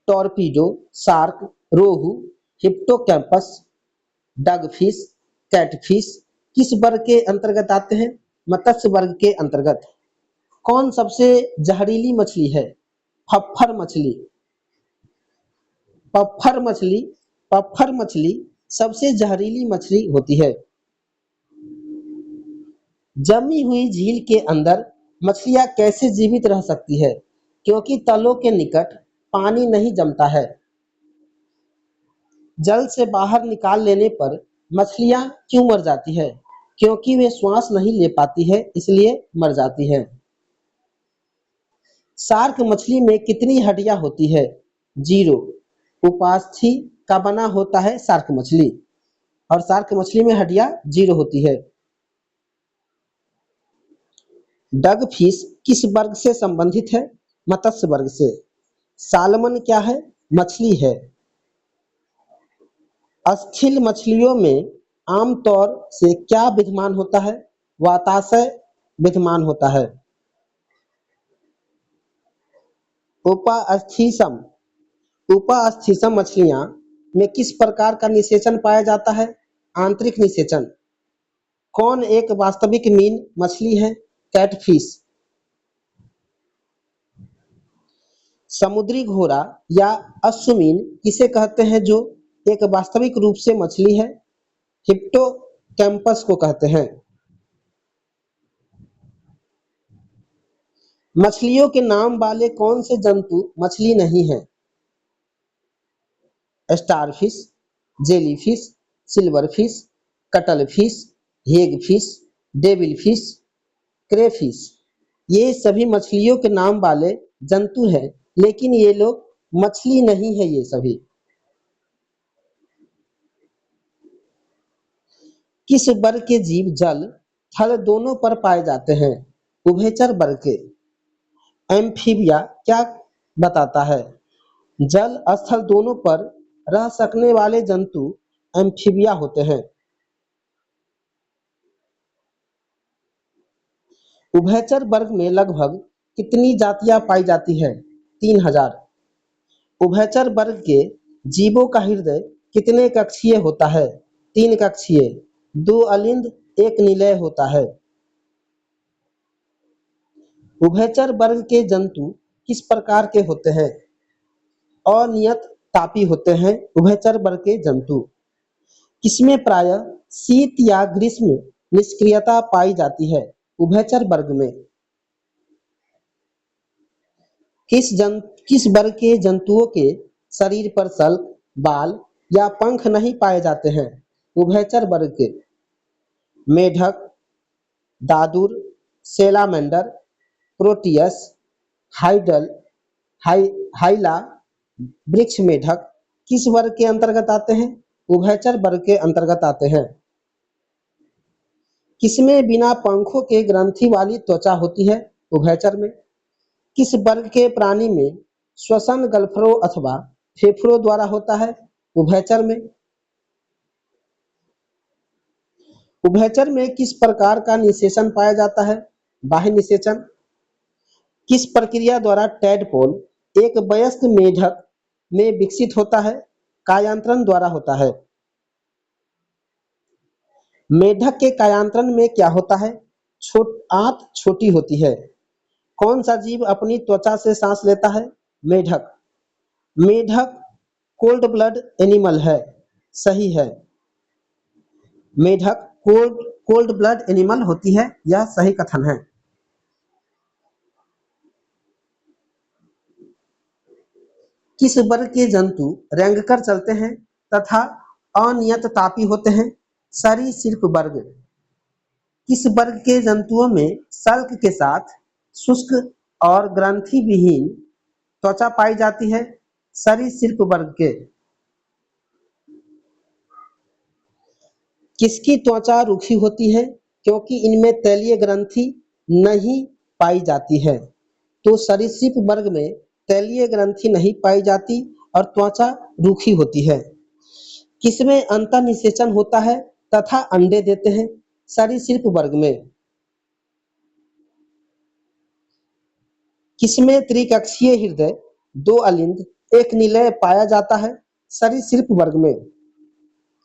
Speaker 1: टॉर्पीडो, शार्क, रोहू, हिप्पोकैम्पस, डगफिश, कैटफिश किस वर्ग के अंतर्गत आते हैं? मत्स्य वर्ग के अंतर्गत। कौन सबसे जहरीली मछली है? फफ्फर मछली। पफ्फर मछली सबसे जहरीली मछली होती है। जमी हुई झील के अंदर मछलियां कैसे जीवित रह सकती है? क्योंकि तलों के निकट पानी नहीं जमता है। जल से बाहर निकाल लेने पर मछलियां क्यों मर जाती है? क्योंकि वे श्वास नहीं ले पाती है इसलिए मर जाती है। शार्क मछली में कितनी हड्डियां होती है? 0। उपास्थि का बना होता है शार्क मछली और शार्क मछली में हड्डियां 0 होती है। डगफिश किस वर्ग से संबंधित है? मत्स्य वर्ग से। सालमन क्या है? मछली है। अस्थिल मछलियों में आमतौर से क्या विद्यमान होता है? वाताशय विद्यमान होता है। उपास्थीसम मछलियां में किस प्रकार का निषेचन पाया जाता है? आंतरिक निषेचन। कौन एक वास्तविक मीन मछली है? कैटफिश। समुद्री घोड़ा या अश्वमीन किसे कहते हैं जो एक वास्तविक रूप से मछली है? हिप्पोकैम्पस को कहते हैं। मछलियों के नाम वाले कौन से जंतु मछली नहीं है? Starfish, jellyfish, silverfish, cuttlefish, hagfish, devilfish, crayfish. ये सभी मछलियों के नाम वाले जंतु हैं, लेकिन ये लोग मछली नहीं है ये सभी। किस वर्ग के जीव जल थल दोनों पर पाए जाते हैं? उभयचर वर्ग के। एम्फीबिया क्या बताता है? जल स्थल दोनों पर रह सकने वाले जंतु एम्फीबिया होते हैं। उभयचर वर्ग में लगभग कितनी जातियां पाई जाती हैं? 3000। उभयचर वर्ग के जीवों का हृदय कितने कक्षीय होता है? 3 कक्षीय, 2 अलिंद, 1 निलय होता है। उभयचर वर्ग के जंतु किस प्रकार के होते हैं? अनियत तापी होते हैं उभयचर वर्ग के जंतु। किसमें प्रायः शीत या ग्रीष्म निष्क्रियता पाई जाती है? उभयचर वर्ग में। किस वर्ग के जंतुओं के शरीर पर सल्क, बाल या पंख नहीं पाए जाते हैं? उभयचर वर्ग के। मेढक, दादुर, सेलामेंडर, प्रोटियस, हाइडल, हाइला, वृक्ष मेढक किस वर्ग के अंतर्गत आते हैं? उभयचर वर्ग के अंतर्गत आते हैं। किसमें बिना पंखों के ग्रंथि वाली त्वचा होती है? उभयचर में। किस वर्ग के प्राणी में श्वसन गलफड़ों अथवा फेफड़ों द्वारा होता है? उभयचर में। उभयचर में किस प्रकार का निषेचन पाया जाता है? बाह्य निषेचन। किस प्रक्रिया द्वारा टैडपोल एक वयस्क मेढक में विकसित होता है? कायांतरण द्वारा होता है। मेढक के कायांतरण में क्या होता है? आंत छोटी होती है। कौन सा जीव अपनी त्वचा से सांस लेता है? मेढक। मेढक कोल्ड ब्लड एनिमल है। सही है। मेढक कोल्ड ब्लड एनिमल होती है, यह सही कथन है। किस वर्ग के जंतु रेंगकर चलते हैं तथा अनियत तापी होते हैं? सरीसृप वर्ग। किस वर्ग के जंतुओं में सल्क के साथ शुष्क और ग्रंथि विहीन त्वचा पाई जाती है? सरीसृप वर्ग के। किसकी त्वचा रूखी होती है क्योंकि इनमें तैलीय ग्रंथि नहीं पाई जाती है? तो सरीसृप वर्ग में तैलीय ग्रंथि नहीं पाई जाती और त्वचा रूखी होती है। किसमें अंतः निषेचन होता है तथा अंडे देते हैं? सरीसृप वर्ग में। किसमें त्रिकक्षीय हृदय, 2 अलिंद, 1 निलय पाया जाता है? सरीसृप वर्ग में।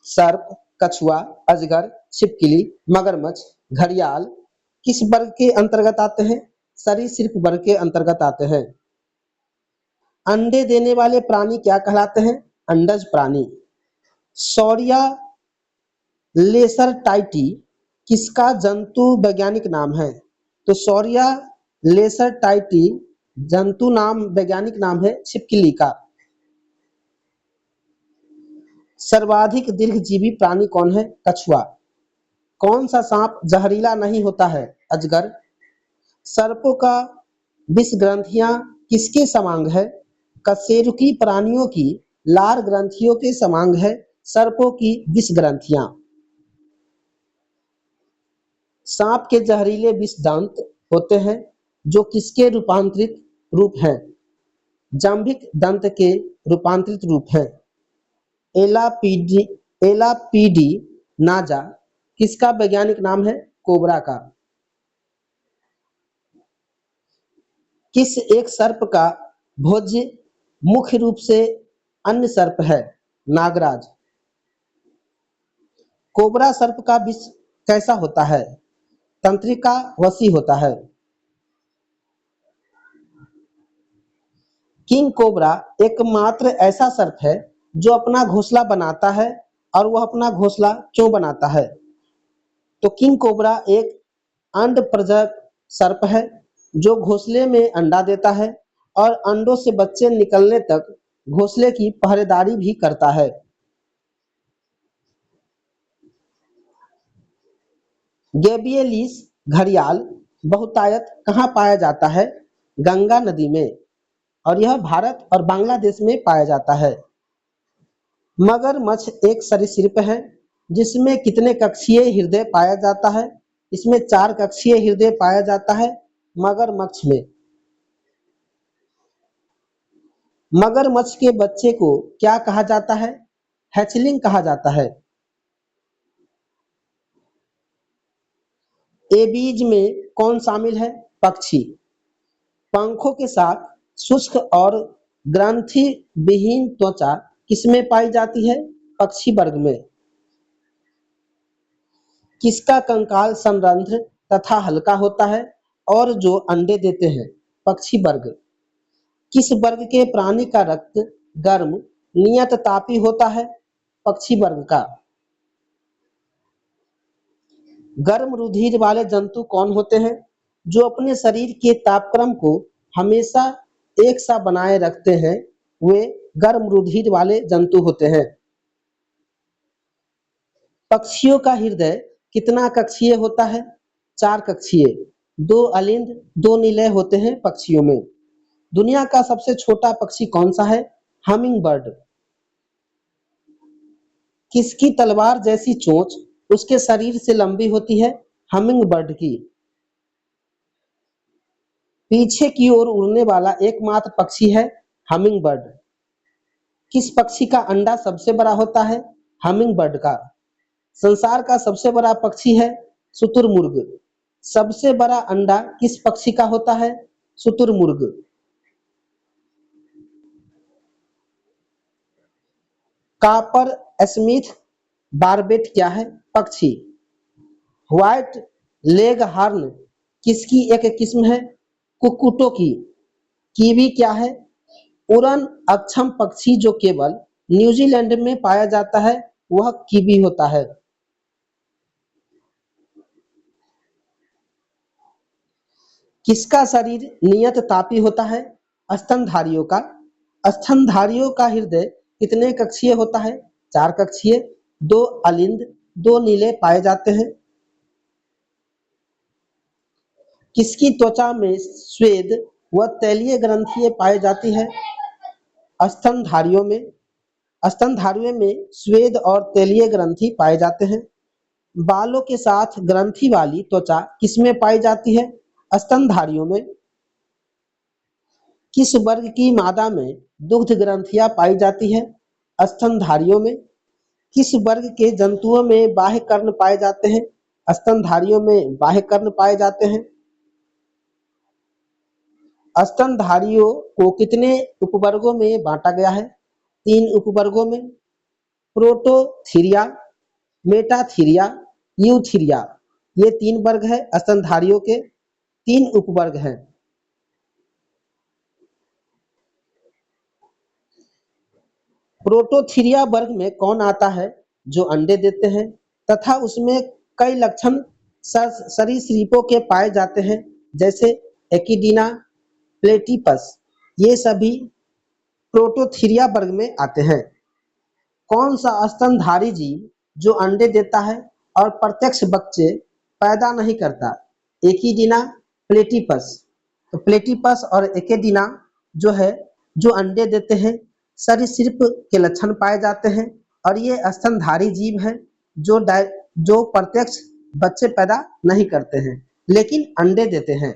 Speaker 1: सर्प, कछुआ, अजगर, छिपकली, मगरमच्छ, घड़ियाल किस वर्ग के अंतर्गत आते हैं? सरीसृप वर्ग के अंतर्गत आते हैं। अंडे देने वाले प्राणी क्या कहलाते हैं? अंडज प्राणी। सौरिया लेसरटाइटी किसका जंतु वैज्ञानिक नाम है? तो सौरिया लेसरटाइटी जंतु नाम वैज्ञानिक नाम है छिपकली का। सर्वाधिक दीर्घजीवी प्राणी कौन है? कछुआ। कौन सा सांप जहरीला नहीं होता है? अजगर। सर्पों का विष ग्रंथियां किसके समांग है? कशेरुकी प्राणियों की लार ग्रंथियों के समांग है सर्पों की विष ग्रंथियां। सांप के जहरीले विष दांत होते हैं जो किसके रूपांतरित रूप हैं? जाम्भिक दंत के रूपांतरित रूप हैं। एलापीडी नाजा किसका वैज्ञानिक नाम है? कोबरा का। किस एक सर्प का भोज्य मुख्य रूप से अन्य सर्प है? नागराज। कोबरा सर्प का विष कैसा होता है? तंत्रिका वसी होता है। किंग कोबरा एकमात्र ऐसा सर्प है जो अपना घोंसला बनाता है। और वह अपना घोंसला क्यों बनाता है? तो किंग कोबरा एक अंड प्रजनक सर्प है जो घोंसले में अंडा देता है और अंडों से बच्चे निकलने तक घोंसले की पहरेदारी भी करता है। गैबियलिस घड़ियाल बहुतायत कहाँ पाया जाता है? गंगा नदी में। और यह भारत और बांग्लादेश में पाया जाता है। मगरमच्छ एक सरीसृप है जिसमें कितने कक्षीय हृदय पाया जाता है? इसमें 4 कक्षीय हृदय पाया जाता है मगरमच्छ में। मगरमच्छ के बच्चे को क्या कहा जाता है? हैचलिंग कहा जाता है। एबीज में कौन शामिल है? पक्षी। पंखों के साथ शुष्क और ग्रंथि विहीन त्वचा किसमें पाई जाती है? पक्षी वर्ग में। किसका कंकाल संरंध्र तथा हल्का होता है और जो अंडे देते हैं? पक्षी वर्ग। किस वर्ग के प्राणी का रक्त गर्म नियत तापी होता है? पक्षी वर्ग का। गर्म रुधिर वाले जंतु कौन होते हैं? जो अपने शरीर के तापक्रम को हमेशा एक सा बनाए रखते हैं, वे गर्म रुधिर वाले जंतु होते हैं। पक्षियों का हृदय कितना कक्षीय होता है? 4 कक्षीय। 2 अलिंद 2 निलय होते हैं पक्षियों में। दुनिया का सबसे छोटा पक्षी कौन सा है? Humming bird. किसकी तलवार जैसी चोंच उसके शरीर से लंबी होती है? हमिंग बर्ड की। पीछे की ओर उड़ने वाला एकमात्र पक्षी है हमिंग बर्ड। किस पक्षी का अंडा सबसे बड़ा होता है? हमिंग बर्ड का। संसार का सबसे बड़ा पक्षी है शुतुरमुर्ग। सबसे बड़ा अंडा किस पक्षी का होता है? शुतुरमुर्ग। कापर स्मिथ बारबेट क्या है? पक्षी। व्हाइट लेग हार्न किसकी एक किस्म है? कुक्कुटों की। कीवी क्या है? उड़न अक्षम पक्षी जो केवल न्यूजीलैंड में पाया जाता है, वह कीवी होता है। किसका शरीर नियत तापी होता है? स्तनधारियों का। स्तनधारियों का हृदय कितने कक्षीय होता है? 4 कक्षीय। 2 अलिंद 2 नीले पाए जाते हैं। किसकी त्वचा में स्वेद व तैलीय ग्रंथियां पाई जाती है? स्तनधारियों में। स्तनधारियों में स्वेद और तैलीय ग्रंथि पाए जाते हैं। बालों के साथ ग्रंथि वाली त्वचा किसमें पाई जाती है? स्तनधारियों में। किस वर्ग की मादा में दुग्ध ग्रंथियां पाई जाती है? स्तनधारियों में। किस वर्ग के जंतुओं में बाह्य कर्ण पाए जाते हैं? स्तनधारियों में बाह्य कर्ण पाए जाते हैं। स्तनधारियों को कितने उपवर्गों में बांटा गया है? 3 उपवर्गों में। प्रोटोथीरिया, मेटाथीरिया, यूथीरिया, ये 3 वर्ग है स्तनधारियों के। 3 उपवर्ग हैं। प्रोटोथीरिया वर्ग में कौन आता है? जो अंडे देते हैं तथा उसमें कई लक्षण सरीसृपों के पाए जाते हैं, जैसे एकिडीना, प्लेटिपस, ये सभी प्रोटोथीरिया वर्ग में आते हैं। कौन सा स्तनधारी जीव जो अंडे देता है और प्रत्यक्ष बच्चे पैदा नहीं करता? एकिडीना, प्लेटिपस। तो प्लेटिपस और एकिडीना जो है, जो अंडे देते हैं, सरीसृप के लक्षण पाए जाते हैं और ये स्तनधारी जीव है जो प्रत्यक्ष बच्चे पैदा नहीं करते हैं लेकिन अंडे देते हैं।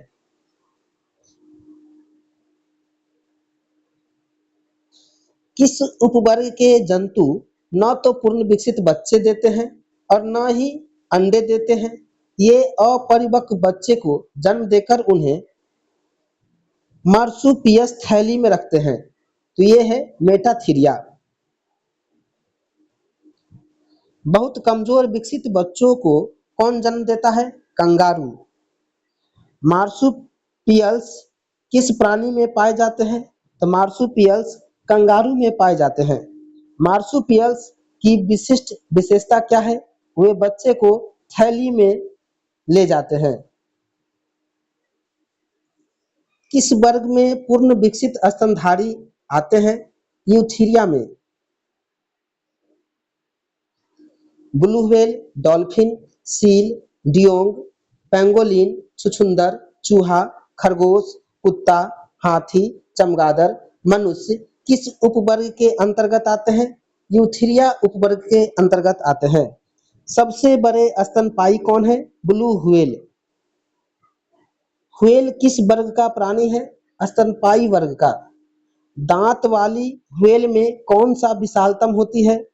Speaker 1: किस उपवर्ग के जंतु न तो पूर्ण विकसित बच्चे देते हैं और न ही अंडे देते हैं? ये अपरिपक्व बच्चे को जन्म देकर उन्हें मार्सुपियस थैली में रखते हैं। तो ये है मेटाथीरिया। बहुत कमजोर विकसित बच्चों को कौन जन्म देता है? कंगारू। मार्सुपियल्स किस प्राणी में पाए जाते हैं? तो मार्सुपियल्स कंगारू में पाए जाते हैं। मार्सुपियल्स की विशिष्ट विशेषता क्या है? वे बच्चे को थैली में ले जाते हैं। किस वर्ग में पूर्ण विकसित स्तनधारी आते हैं? यूथीरिया में। Blue whale, dolphin, seal, dugong, pangolin, छुछुंदर, चूहा, खरगोश, कुत्ता, हाथी, चमगादड़, मनुष्य किस उपवर्ग के अंतर्गत आते हैं? यूथीरिया उपवर्ग के अंतर्गत आते हैं। सबसे बड़े स्तनपायी कौन है? Blue whale. व्हेल किस वर्ग का प्राणी है? स्तनपायी वर्ग का। दांत वाली व्हेल में कौन सा विशालतम होती है?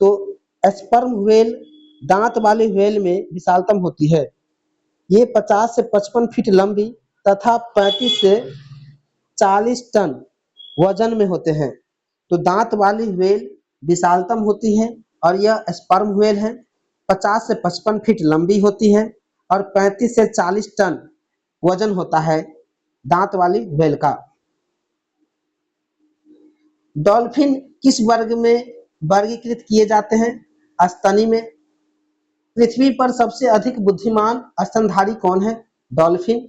Speaker 1: तो स्पर्म व्हेल दांत वाले व्हेल में विशालतम होती है। ये 50 से 55 फीट लंबी तथा 35 से 40 टन वजन में होते हैं। तो दांत वाली व्हेल विशालतम होती है और यह स्पर्म व्हेल है। 50 से 55 फीट लंबी होती है और 35 से 40 टन वजन होता है दांत वाली व्हेल का। डॉल्फिन किस वर्ग में वर्गीकृत किए जाते हैं? स्तनी में। पृथ्वी पर सबसे अधिक बुद्धिमान स्तनधारी कौन है? डॉल्फिन।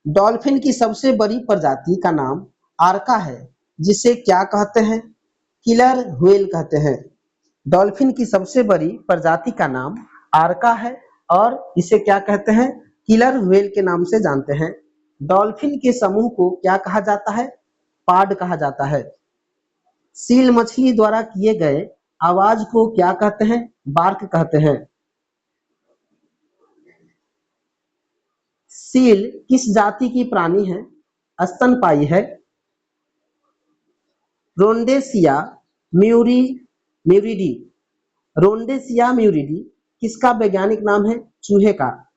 Speaker 1: डॉल्फिन की सबसे बड़ी प्रजाति का नाम आर्का है, जिसे क्या कहते हैं? किलर व्हेल कहते हैं। डॉल्फिन की सबसे बड़ी प्रजाति का नाम आर्का है और इसे क्या कहते हैं? किलर व्हेल के नाम से जानते हैं। डॉल्फिन के समूह को क्या कहा जाता है? पाड कहा जाता है। सील मछली द्वारा किए गए आवाज को क्या कहते हैं? बार्क कहते हैं। सील किस जाति की प्राणी है? स्तनपायी है। रोंडेसिया म्यूरिडी। रोंडेसिया म्यूरिडी किसका वैज्ञानिक नाम है? चूहे का।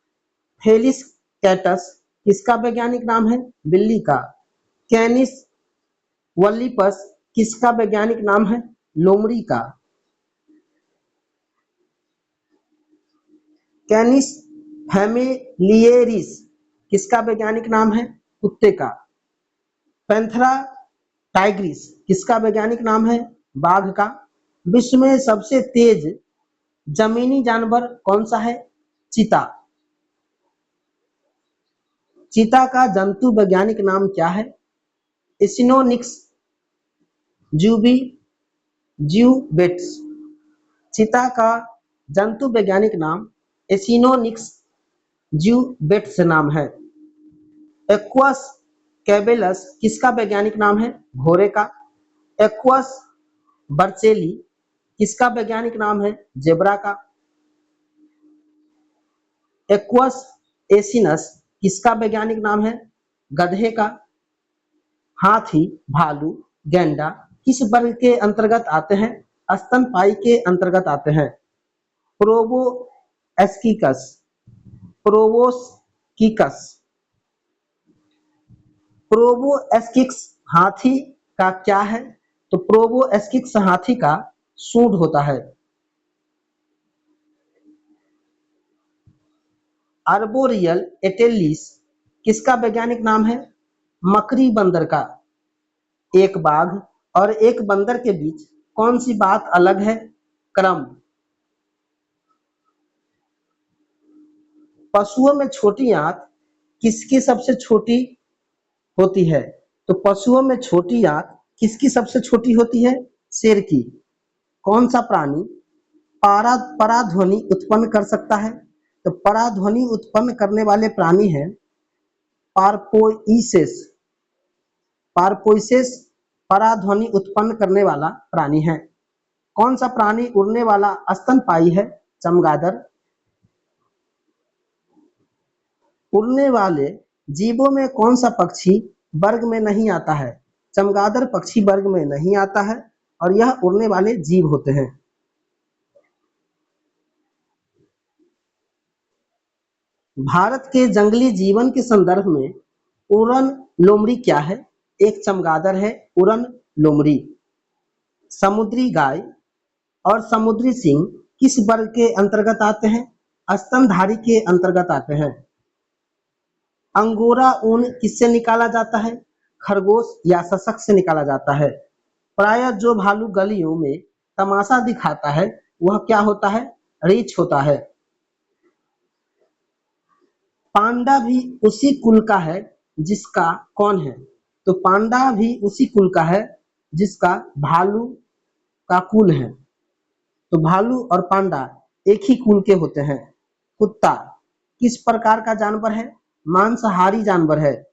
Speaker 1: फेलिस कैटस किसका वैज्ञानिक नाम है? बिल्ली का। कैनिस वल्लीपस किसका वैज्ञानिक नाम है? लोमड़ी का। कैनिस फैमिलियरिस किसका वैज्ञानिक नाम है? कुत्ते का। पैंथेरा टाइग्रिस किसका वैज्ञानिक नाम है? बाघ का। विश्व में सबसे तेज जमीनी जानवर कौन सा है? चीता। चीता का जंतु वैज्ञानिक नाम क्या है? एसिनोनिक्स ज्यूबेट्स। चीता का जंतु वैज्ञानिक नाम एसिनोनिक्स ज्यूबेट्स नाम है। एक्वस कैबेलस किसका वैज्ञानिक नाम है? घोड़े का। एक्वस बर्चेली किसका वैज्ञानिक नाम है? जेब्रा का। एक्वस एसिनस किसका वैज्ञानिक नाम है? गधे का। हाथी, भालू, गैंडा किस वर्ग के अंतर्गत आते हैं? स्तनपायी के अंतर्गत आते हैं। प्रोबोस्किकस प्रोबोस्किकस प्रोबोस्किक्स हाथी का क्या है? तो प्रोबोस्किक्स हाथी का सूंड होता है। आर्बोरियल एटेलिस किसका वैज्ञानिक नाम है? मकड़ी बंदर का। एक बाघ और एक बंदर के बीच कौन सी बात अलग है? क्रम। पशुओं में छोटी आंत किसकी सबसे छोटी होती है? तो पशुओं में छोटी आंत किसकी सबसे छोटी होती है? शेर की। कौन सा प्राणी पराध्वनि उत्पन्न कर सकता है? तो पराध्वनि उत्पन्न करने वाले प्राणी हैं पार्पोइसेस। पार्पोइसेस पराध्वनि उत्पन्न करने वाला प्राणी है। कौन सा प्राणी उड़ने वाला स्तनपायी है? चमगादड़। उड़ने वाले जीवों में कौन सा पक्षी वर्ग में नहीं आता है? चमगादड़ पक्षी वर्ग में नहीं आता है और यह उड़ने वाले जीव होते हैं। भारत के जंगली जीवन के संदर्भ में उड़न लोमड़ी क्या है? एक चमगादड़ है उड़न लोमड़ी। समुद्री गाय और समुद्री सिंह किस वर्ग के अंतर्गत आते हैं? स्तनधारी के अंतर्गत आते हैं। अंगोरा ऊन किससे निकाला जाता है? खरगोश या सशक से निकाला जाता है। प्रायः जो भालू गलियों में तमाशा दिखाता है वह क्या होता है? रीछ होता है। पांडा भी उसी कुल का है जिसका कौन है? तो पांडा भी उसी कुल का है जिसका भालू का कुल है। तो भालू और पांडा एक ही कुल के होते हैं। कुत्ता किस प्रकार का जानवर है? मांसाहारी जानवर है।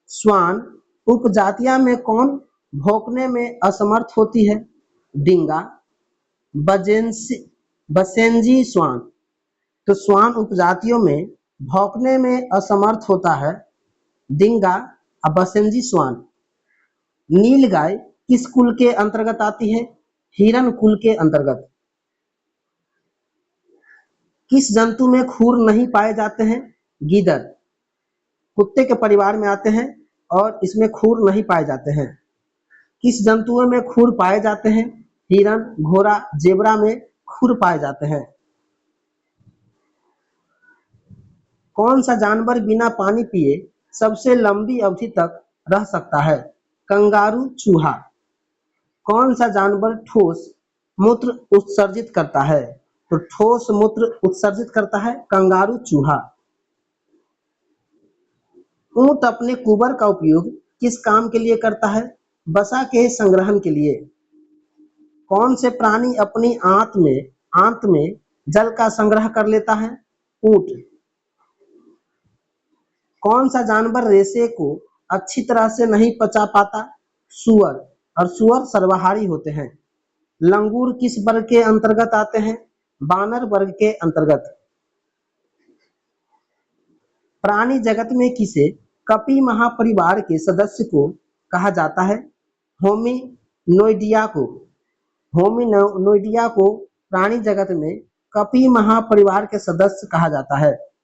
Speaker 1: श्वान उपजातियां में कौन भौंकने में असमर्थ होती है? डिंगा, बसेंजी श्वान। तो श्वान उपजातियों में भौंकने में असमर्थ होता है डिंगा और बसेंजी श्वान। नीलगाय किस कुल के अंतर्गत आती है? हिरण कुल के अंतर्गत। किस जंतु में खुर नहीं पाए जाते हैं? गीदड़ कुत्ते के परिवार में आते हैं और इसमें खुर नहीं पाए जाते हैं। किस जंतुओं में खुर पाए जाते हैं? हिरण, घोड़ा, जेबरा में खुर पाए जाते हैं। कौन सा जानवर बिना पानी पिए सबसे लंबी अवधि तक रह सकता है? कंगारू चूहा। कौन सा जानवर ठोस मूत्र उत्सर्जित करता है? तो ठोस मूत्र उत्सर्जित करता है कंगारू चूहा। ऊंट अपने कुबर का उपयोग किस काम के लिए करता है? वसा के संग्रहण के लिए। कौन से प्राणी अपनी आंत में जल का संग्रह कर लेता है? ऊंट। कौन सा जानवर रेशे को अच्छी तरह से नहीं पचा पाता? सूअर, और सूअर सर्वाहारी होते हैं। लंगूर किस वर्ग के अंतर्गत आते हैं? बानर वर्ग के अंतर्गत। प्राणी जगत में किसे कपी महापरिवार के सदस्य को कहा जाता है? होमिनोइडिया को। होमिनोइडिया को प्राणी जगत में कपी महापरिवार के सदस्य कहा जाता है।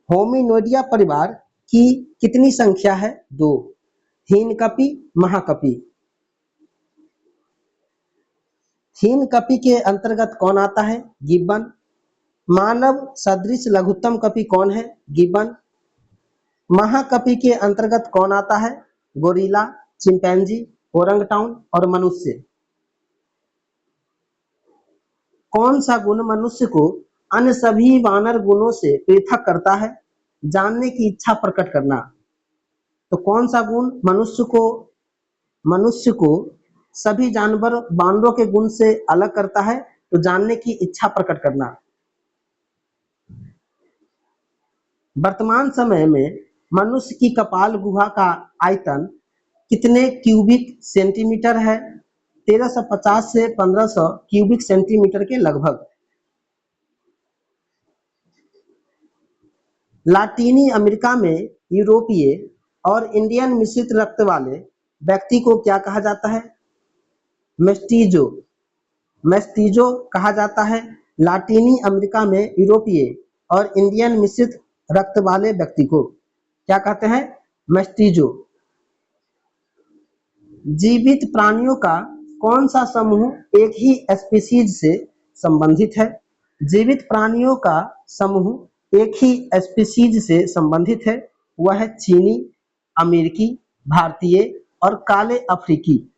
Speaker 1: होमिनोइडिया परिवार की कितनी संख्या है? 2। हीनकपी, महाकपी। हीनकपी के अंतर्गत कौन आता है? गिब्बन। मानव सदृश लघुत्तम कपी कौन है? गिब्बन। महाकपी के अंतर्गत कौन आता है? गोरिल्ला, चिंपैंजी, ओरंगटाउन और मनुष्य। कौन सा गुण मनुष्य को अन्य सभी वानर गुणों से पृथक करता है? जानने की इच्छा प्रकट करना। तो कौन सा गुण मनुष्य को सभी जानवर वानरों के गुण से अलग करता है? तो जानने की इच्छा प्रकट करना। वर्तमान समय में मनुष्य की कपाल गुहा का आयतन कितने क्यूबिक सेंटीमीटर है? 1350 से 1500 क्यूबिक सेंटीमीटर के लगभग। लातीनी अमेरिका में यूरोपीय और इंडियन मिश्रित रक्त वाले व्यक्ति को क्या कहा जाता है? मेस्टीजो। मेस्टीजो कहा जाता है। लातीनी अमेरिका में यूरोपीय और इंडियन मिश्रित रक्त वाले व्यक्ति को क्या कहते हैं? मेस्टीजो। जीवित प्राणियों का कौन सा समूह एक ही स्पीशीज से संबंधित है? जीवित प्राणियों का समूह एक ही स्पीशीज से संबंधित है, वह है चीनी, अमेरिकी, भारतीय और काले अफ्रीकी।